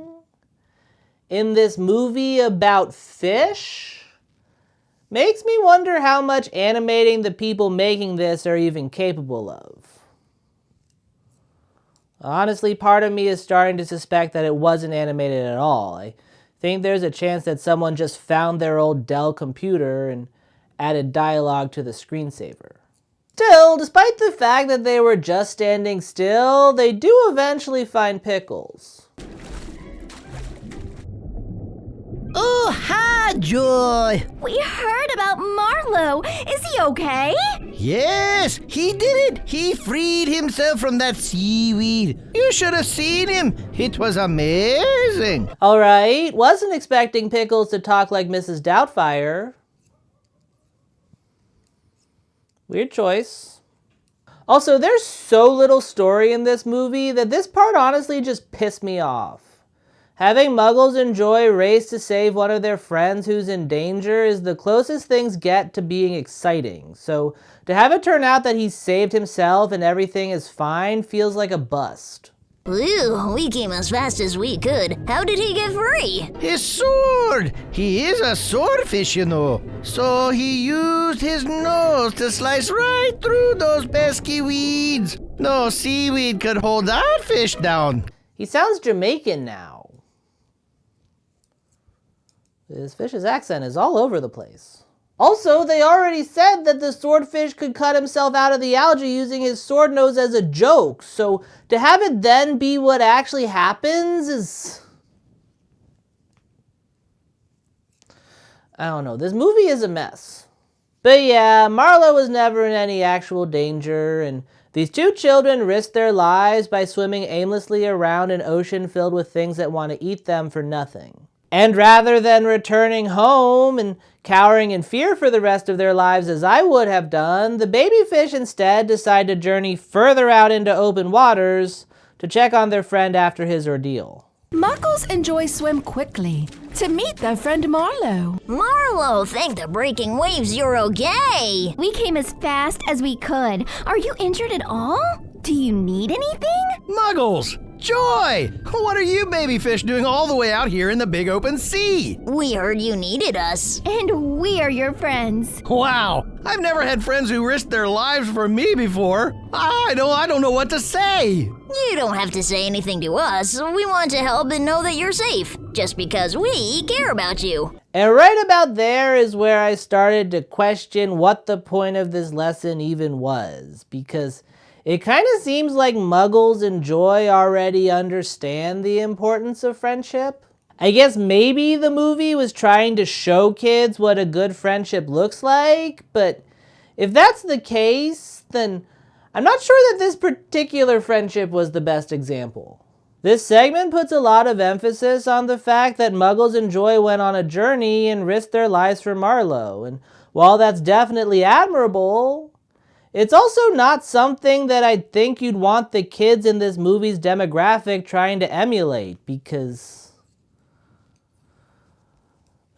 in this movie about fish makes me wonder how much animating the people making this are even capable of. Honestly, part of me is starting to suspect that it wasn't animated at all. I think there's a chance that someone just found their old Dell computer and added dialogue to the screensaver. Still, despite the fact that they were just standing still, they do eventually find Pickles. Oh, hi, Joy. We heard about Marlowe. Is he okay? Yes, he did it. He freed himself from that seaweed. You should have seen him. It was amazing. Alright, wasn't expecting Pickles to talk like Mrs. Doubtfire. Weird choice. Also, there's so little story in this movie that this part honestly just pissed me off. Having Muggles and Joy race to save one of their friends who's in danger is the closest things get to being exciting. So to have it turn out that he saved himself and everything is fine feels like a bust. Ooh, we came as fast as we could. How did he get free? His sword. He is a swordfish, you know. So he used his nose to slice right through those pesky weeds. No seaweed could hold that fish down. He sounds Jamaican now. This fish's accent is all over the place. Also, they already said that the swordfish could cut himself out of the algae using his sword nose as a joke, so to have it then be what actually happens is... I don't know, this movie is a mess. But yeah, Marlowe was never in any actual danger, and these two children risked their lives by swimming aimlessly around an ocean filled with things that want to eat them for nothing. And rather than returning home and cowering in fear for the rest of their lives as I would have done, the baby fish instead decide to journey further out into open waters to check on their friend after his ordeal. Muggles and Joy swim quickly to meet their friend Marlowe. Marlowe, thank the breaking waves you're okay. We came as fast as we could. Are you injured at all? Do you need anything? Muggles! Joy! What are you baby fish doing all the way out here in the big open sea? We heard you needed us. And we're your friends. Wow! I've never had friends who risked their lives for me before. I don't know what to say. You don't have to say anything to us. We want to help and know that you're safe, just because we care about you. And right about there is where I started to question what the point of this lesson even was, because it kind of seems like Muggles and Joy already understand the importance of friendship. I guess maybe the movie was trying to show kids what a good friendship looks like, but if that's the case, then I'm not sure that this particular friendship was the best example. This segment puts a lot of emphasis on the fact that Muggles and Joy went on a journey and risked their lives for Marlowe, and while that's definitely admirable, it's also not something that I think you'd want the kids in this movie's demographic trying to emulate, because,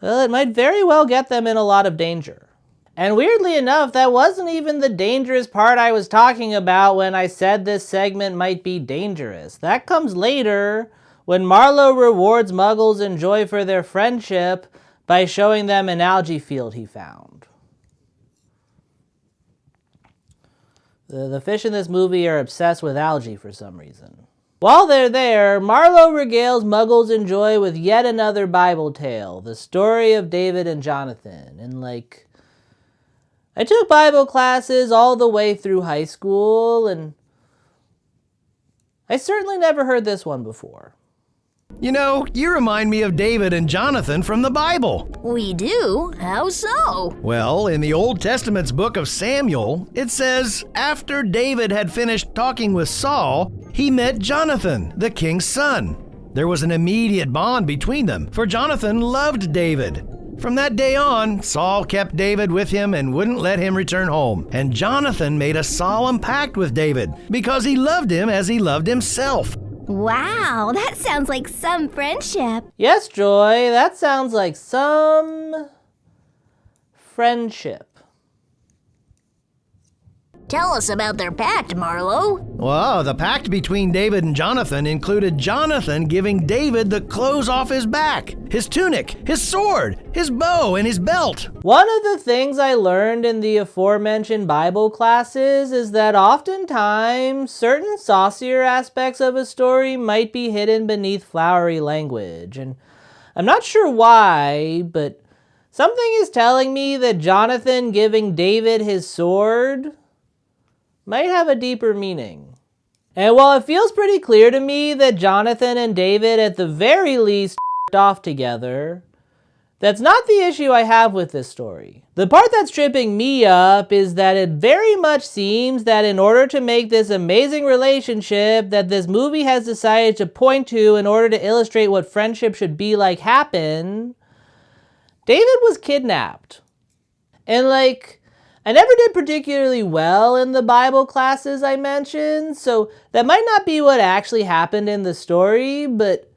well, it might very well get them in a lot of danger. And weirdly enough, that wasn't even the dangerous part I was talking about when I said this segment might be dangerous. That comes later, when Marlowe rewards Muggles and Joy for their friendship by showing them an algae field he found. The fish in this movie are obsessed with algae for some reason. While they're there, Marlowe regales Muggles and Joy with yet another Bible tale, the story of David and Jonathan. And I took Bible classes all the way through high school, and I certainly never heard this one before. You know, you remind me of David and Jonathan from the Bible. We do? How so? Well, in the Old Testament's book of Samuel, it says, after David had finished talking with Saul, he met Jonathan, the king's son. There was an immediate bond between them, for Jonathan loved David. From that day on, Saul kept David with him and wouldn't let him return home. And Jonathan made a solemn pact with David because he loved him as he loved himself. Wow, that sounds like some friendship. Yes, Joy, that sounds like some friendship. Tell us about their pact, Marlowe. Well, the pact between David and Jonathan included Jonathan giving David the clothes off his back, his tunic, his sword, his bow, and his belt. One of the things I learned in the aforementioned Bible classes is that oftentimes certain saucier aspects of a story might be hidden beneath flowery language. And I'm not sure why, but something is telling me that Jonathan giving David his sword might have a deeper meaning. And while it feels pretty clear to me that Jonathan and David at the very least off together, that's not the issue I have with this story. The part that's tripping me up is that it very much seems that in order to make this amazing relationship that this movie has decided to point to in order to illustrate what friendship should be like happen, David was kidnapped. And I never did particularly well in the Bible classes I mentioned, so that might not be what actually happened in the story, but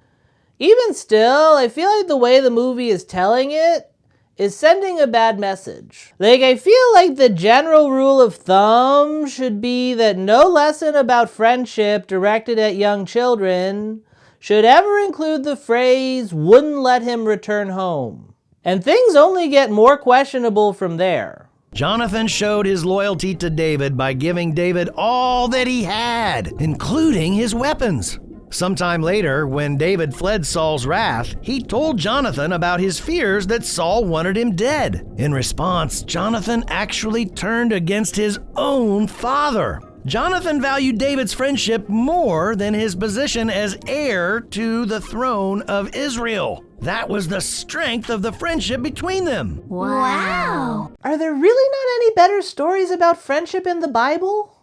even still, I feel like the way the movie is telling it is sending a bad message. I feel like the general rule of thumb should be that no lesson about friendship directed at young children should ever include the phrase, "wouldn't let him return home." And things only get more questionable from there. Jonathan showed his loyalty to David by giving David all that he had, including his weapons. Sometime later, when David fled Saul's wrath, he told Jonathan about his fears that Saul wanted him dead. In response, Jonathan actually turned against his own father. Jonathan valued David's friendship more than his position as heir to the throne of Israel. That was the strength of the friendship between them. Wow. Are there really not any better stories about friendship in the Bible?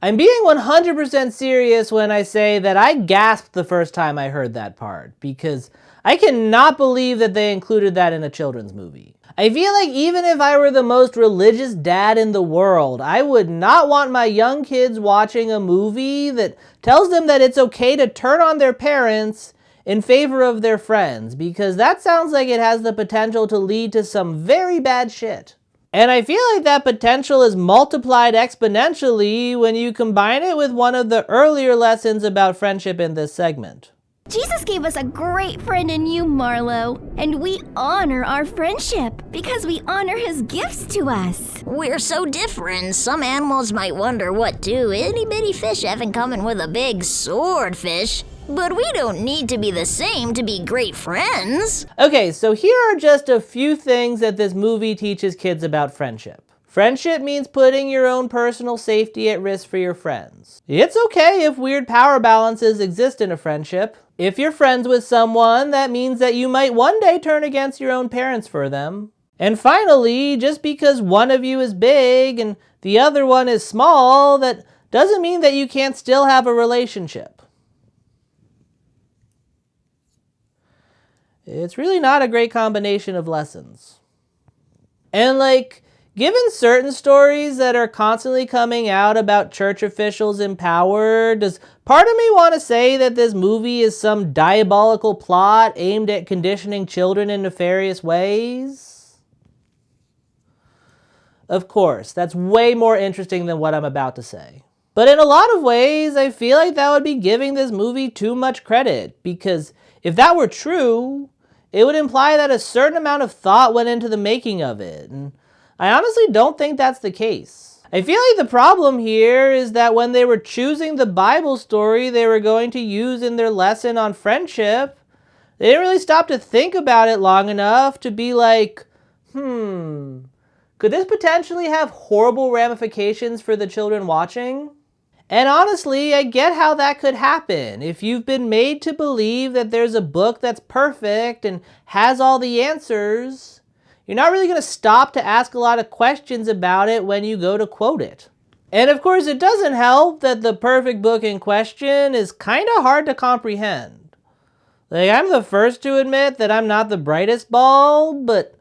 I'm being 100% serious when I say that I gasped the first time I heard that part, because I cannot believe that they included that in a children's movie. I feel like even if I were the most religious dad in the world, I would not want my young kids watching a movie that tells them that it's okay to turn on their parents in favor of their friends, because that sounds like it has the potential to lead to some very bad shit. And I feel like that potential is multiplied exponentially when you combine it with one of the earlier lessons about friendship in this segment. Jesus gave us a great friend in you, Marlowe, and we honor our friendship because we honor his gifts to us. We're so different, some animals might wonder what two itty-bitty fish have in common with a big swordfish. But we don't need to be the same to be great friends. Okay, so here are just a few things that this movie teaches kids about friendship. Friendship means putting your own personal safety at risk for your friends. It's okay if weird power balances exist in a friendship. If you're friends with someone, that means that you might one day turn against your own parents for them. And finally, just because one of you is big and the other one is small, that doesn't mean that you can't still have a relationship. It's really not a great combination of lessons. And given certain stories that are constantly coming out about church officials in power, does part of me want to say that this movie is some diabolical plot aimed at conditioning children in nefarious ways? Of course, that's way more interesting than what I'm about to say. But in a lot of ways, I feel like that would be giving this movie too much credit, because if that were true, it would imply that a certain amount of thought went into the making of it, and I honestly don't think that's the case. I feel like the problem here is that when they were choosing the Bible story they were going to use in their lesson on friendship, they didn't really stop to think about it long enough to be like, could this potentially have horrible ramifications for the children watching? And honestly, I get how that could happen. If you've been made to believe that there's a book that's perfect and has all the answers, you're not really going to stop to ask a lot of questions about it when you go to quote it. And of course, it doesn't help that the perfect book in question is kind of hard to comprehend. I'm the first to admit that I'm not the brightest bulb, but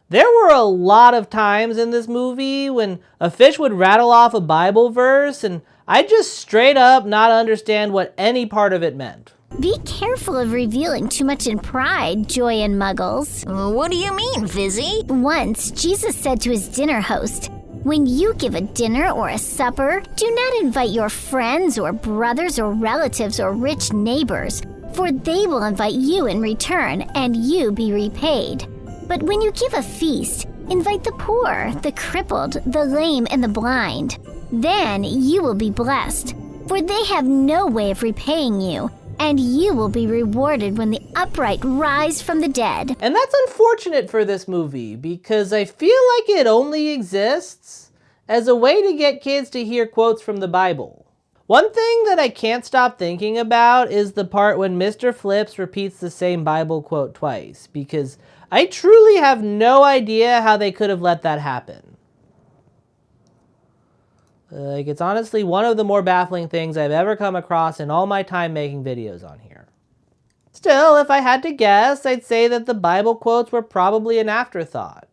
there were a lot of times in this movie when a fish would rattle off a Bible verse and I'd just straight up not understand what any part of it meant. Be careful of revealing too much in pride, Joy and Muggles. What do you mean, Fizzy? Once, Jesus said to his dinner host, When you give a dinner or a supper, do not invite your friends or brothers or relatives or rich neighbors, for they will invite you in return, and you be repaid. But when you give a feast, invite the poor, the crippled, the lame, and the blind. Then you will be blessed, for they have no way of repaying you, and you will be rewarded when the upright rise from the dead. And that's unfortunate for this movie, because I feel like it only exists as a way to get kids to hear quotes from the Bible. One thing that I can't stop thinking about is the part when Mr. Flips repeats the same Bible quote twice, because I truly have no idea how they could have let that happen. It's honestly one of the more baffling things I've ever come across in all my time making videos on here. Still, if I had to guess, I'd say that the Bible quotes were probably an afterthought.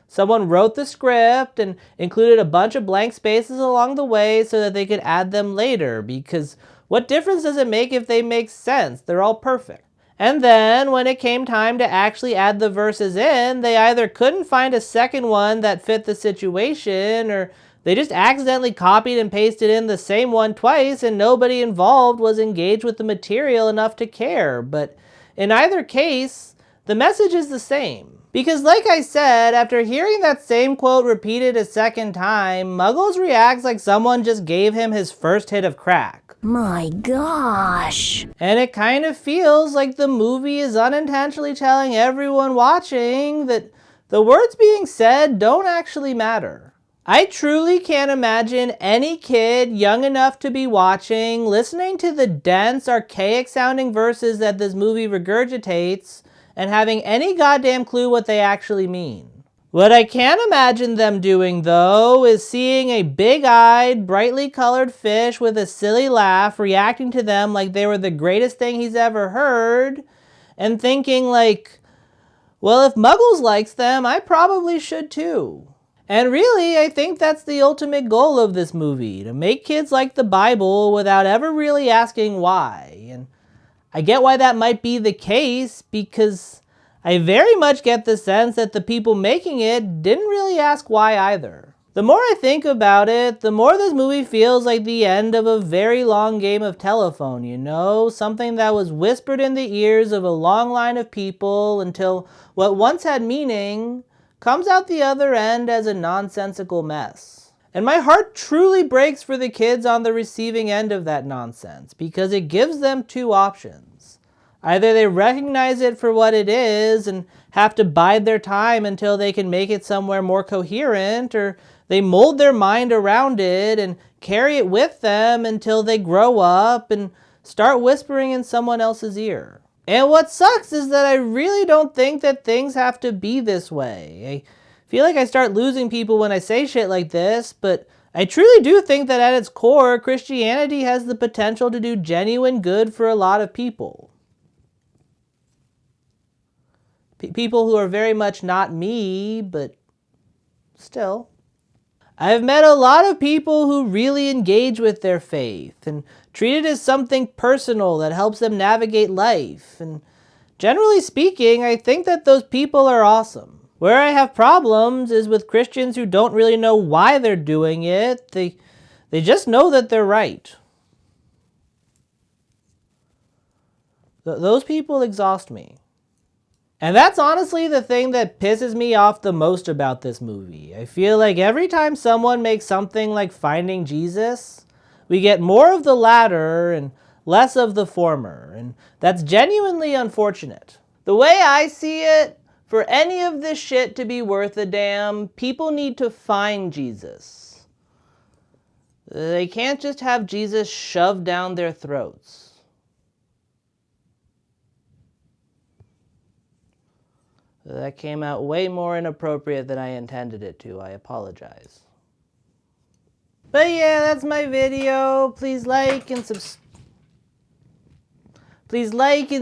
Someone wrote the script and included a bunch of blank spaces along the way so that they could add them later, because what difference does it make if they make sense? They're all perfect. And then, when it came time to actually add the verses in, they either couldn't find a second one that fit the situation, or they just accidentally copied and pasted in the same one twice and nobody involved was engaged with the material enough to care. But in either case, the message is the same. Because like I said, after hearing that same quote repeated a second time, Muggles reacts like someone just gave him his first hit of crack. My gosh. And it kind of feels like the movie is unintentionally telling everyone watching that the words being said don't actually matter. I truly can't imagine any kid young enough to be watching, listening to the dense, archaic sounding verses that this movie regurgitates, and having any goddamn clue what they actually mean. What I can imagine them doing, though, is seeing a big-eyed, brightly colored fish with a silly laugh reacting to them like they were the greatest thing he's ever heard, and thinking like, well, if Muggles likes them, I probably should too. And really, I think that's the ultimate goal of this movie, to make kids like the Bible without ever really asking why. And I get why that might be the case, because I very much get the sense that the people making it didn't really ask why either. The more I think about it, the more this movie feels like the end of a very long game of telephone, you know? Something that was whispered in the ears of a long line of people until what once had meaning comes out the other end as a nonsensical mess. And my heart truly breaks for the kids on the receiving end of that nonsense, because it gives them two options. Either they recognize it for what it is and have to bide their time until they can make it somewhere more coherent, or they mold their mind around it and carry it with them until they grow up and start whispering in someone else's ear. And what sucks is that I really don't think that things have to be this way. I feel like I start losing people when I say shit like this, but I truly do think that at its core, Christianity has the potential to do genuine good for a lot of people. People who are very much not me, but still. I've met a lot of people who really engage with their faith and treat it as something personal that helps them navigate life. And generally speaking, I think that those people are awesome. Where I have problems is with Christians who don't really know why they're doing it. They just know that they're right. Those people exhaust me. And that's honestly the thing that pisses me off the most about this movie. I feel like every time someone makes something like Finding Jesus, we get more of the latter and less of the former, and that's genuinely unfortunate. The way I see it, for any of this shit to be worth a damn, people need to find Jesus. They can't just have Jesus shoved down their throats. That came out way more inappropriate than I intended it to. I apologize. But yeah, that's my video. Please like and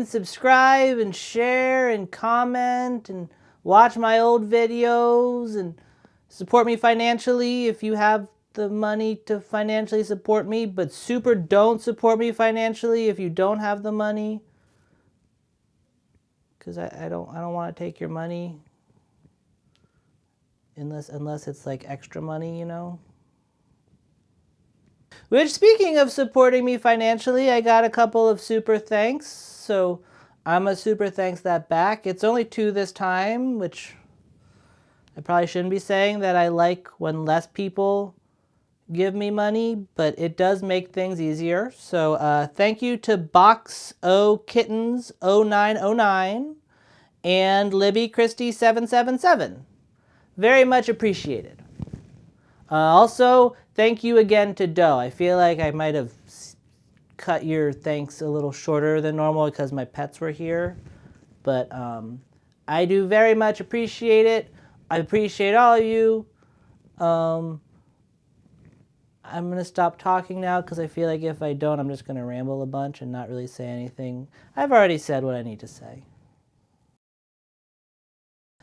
subscribe and share and comment and watch my old videos and support me financially if you have the money to financially support me, but super don't support me financially if you don't have the money. Because I don't want to take your money. unless it's like extra money, you know. Which, speaking of supporting me financially, I got a couple of super thanks, so I'm a super thanks that back. It's only 2 this time, which I probably shouldn't be saying that I like when less people give me money, but it does make things easier. So thank you to Box O Kittens 0909 and Libby Christie 777. Very much appreciated. Also, thank you again to Doe. I feel like I might have cut your thanks a little shorter than normal because my pets were here, but I do very much appreciate it. I appreciate all of you. I'm going to stop talking now because I feel like if I don't, I'm just going to ramble a bunch and not really say anything. I've already said what I need to say.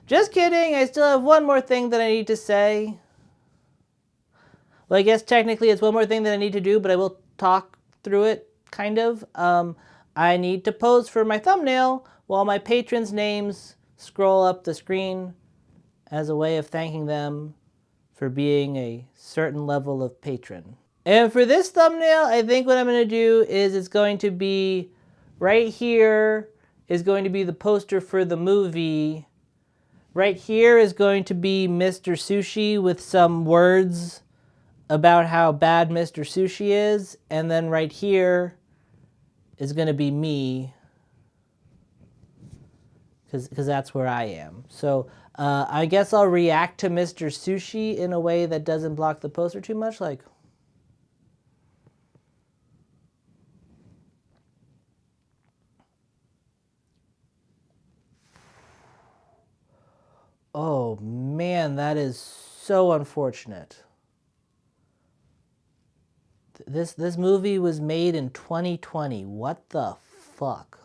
Just kidding. I still have one more thing that I need to say. Well, I guess technically it's one more thing that I need to do, but I will talk through it, kind of. I need to pose for my thumbnail while my patrons' names scroll up the screen as a way of thanking them for being a certain level of patron. And for this thumbnail, I think what I'm going to do is it's going to be right here is going to be the poster for the movie. Right here is going to be Mr. Sushi with some words about how bad Mr. Sushi is. And then right here is going to be me, because that's where I am. So I guess I'll react to Mr. Sushi in a way that doesn't block the poster too much, like... Oh man, that is so unfortunate. This movie was made in 2020. What the fuck?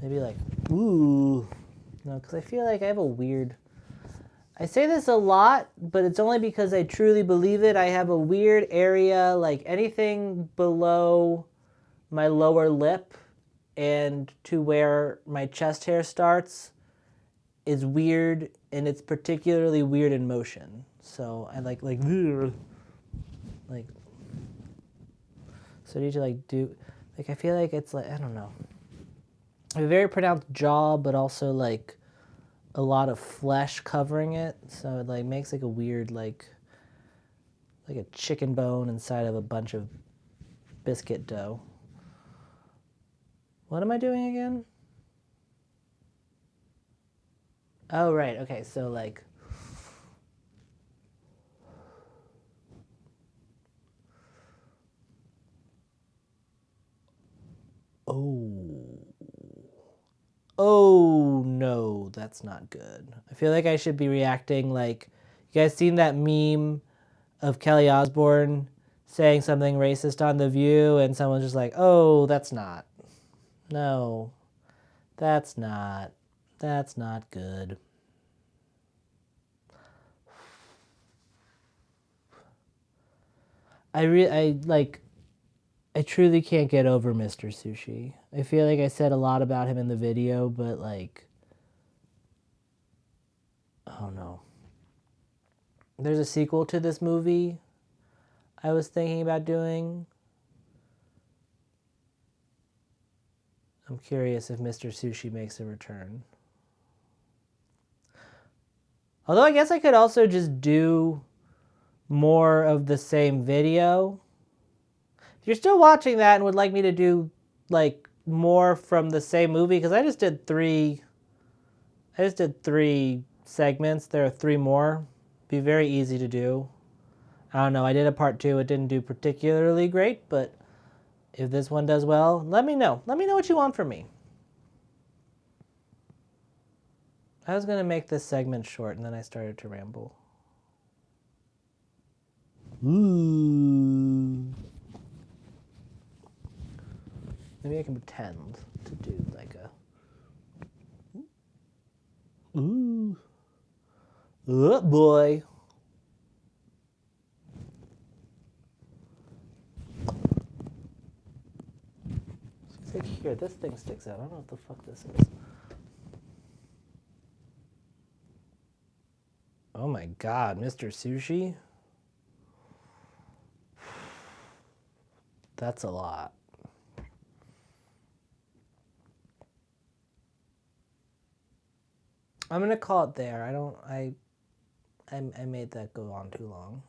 Maybe like, ooh. No, because I feel like I have a weird... I say this a lot, but it's only because I truly believe it. I have a weird area, like anything below my lower lip and to where my chest hair starts is weird, and it's particularly weird in motion. So I like, so I need to like do, like I feel like it's like, I don't know. I have a very pronounced jaw, but also like a lot of flesh covering it, so it like makes like a weird like a chicken bone inside of a bunch of biscuit dough. What am I doing again? Oh right, okay, so like Oh no, that's not good. I feel like I should be reacting like, you guys seen that meme of Kelly Osbourne saying something racist on The View and someone's just like, oh, that's not. No, that's not good. I truly can't get over Mr. Sushi. I feel like I said a lot about him in the video, but like, oh no. There's a sequel to this movie I was thinking about doing. I'm curious if Mr. Sushi makes a return. Although I guess I could also just do more of the same video. If you're still watching that and would like me to do like more from the same movie, because I just did three segments. There are 3 more. Be very easy to do. I don't know, I did a part 2. It didn't do particularly great, but if this one does well, let me know. Let me know what you want from me. I was going to make this segment short, and then I started to ramble. Ooh. Maybe I can pretend to do like a... Ooh. Oh boy. stick here. This thing sticks out. I don't know what the fuck this is. Oh my god, Mr. Sushi? That's a lot. I'm gonna call it there. I made that go on too long.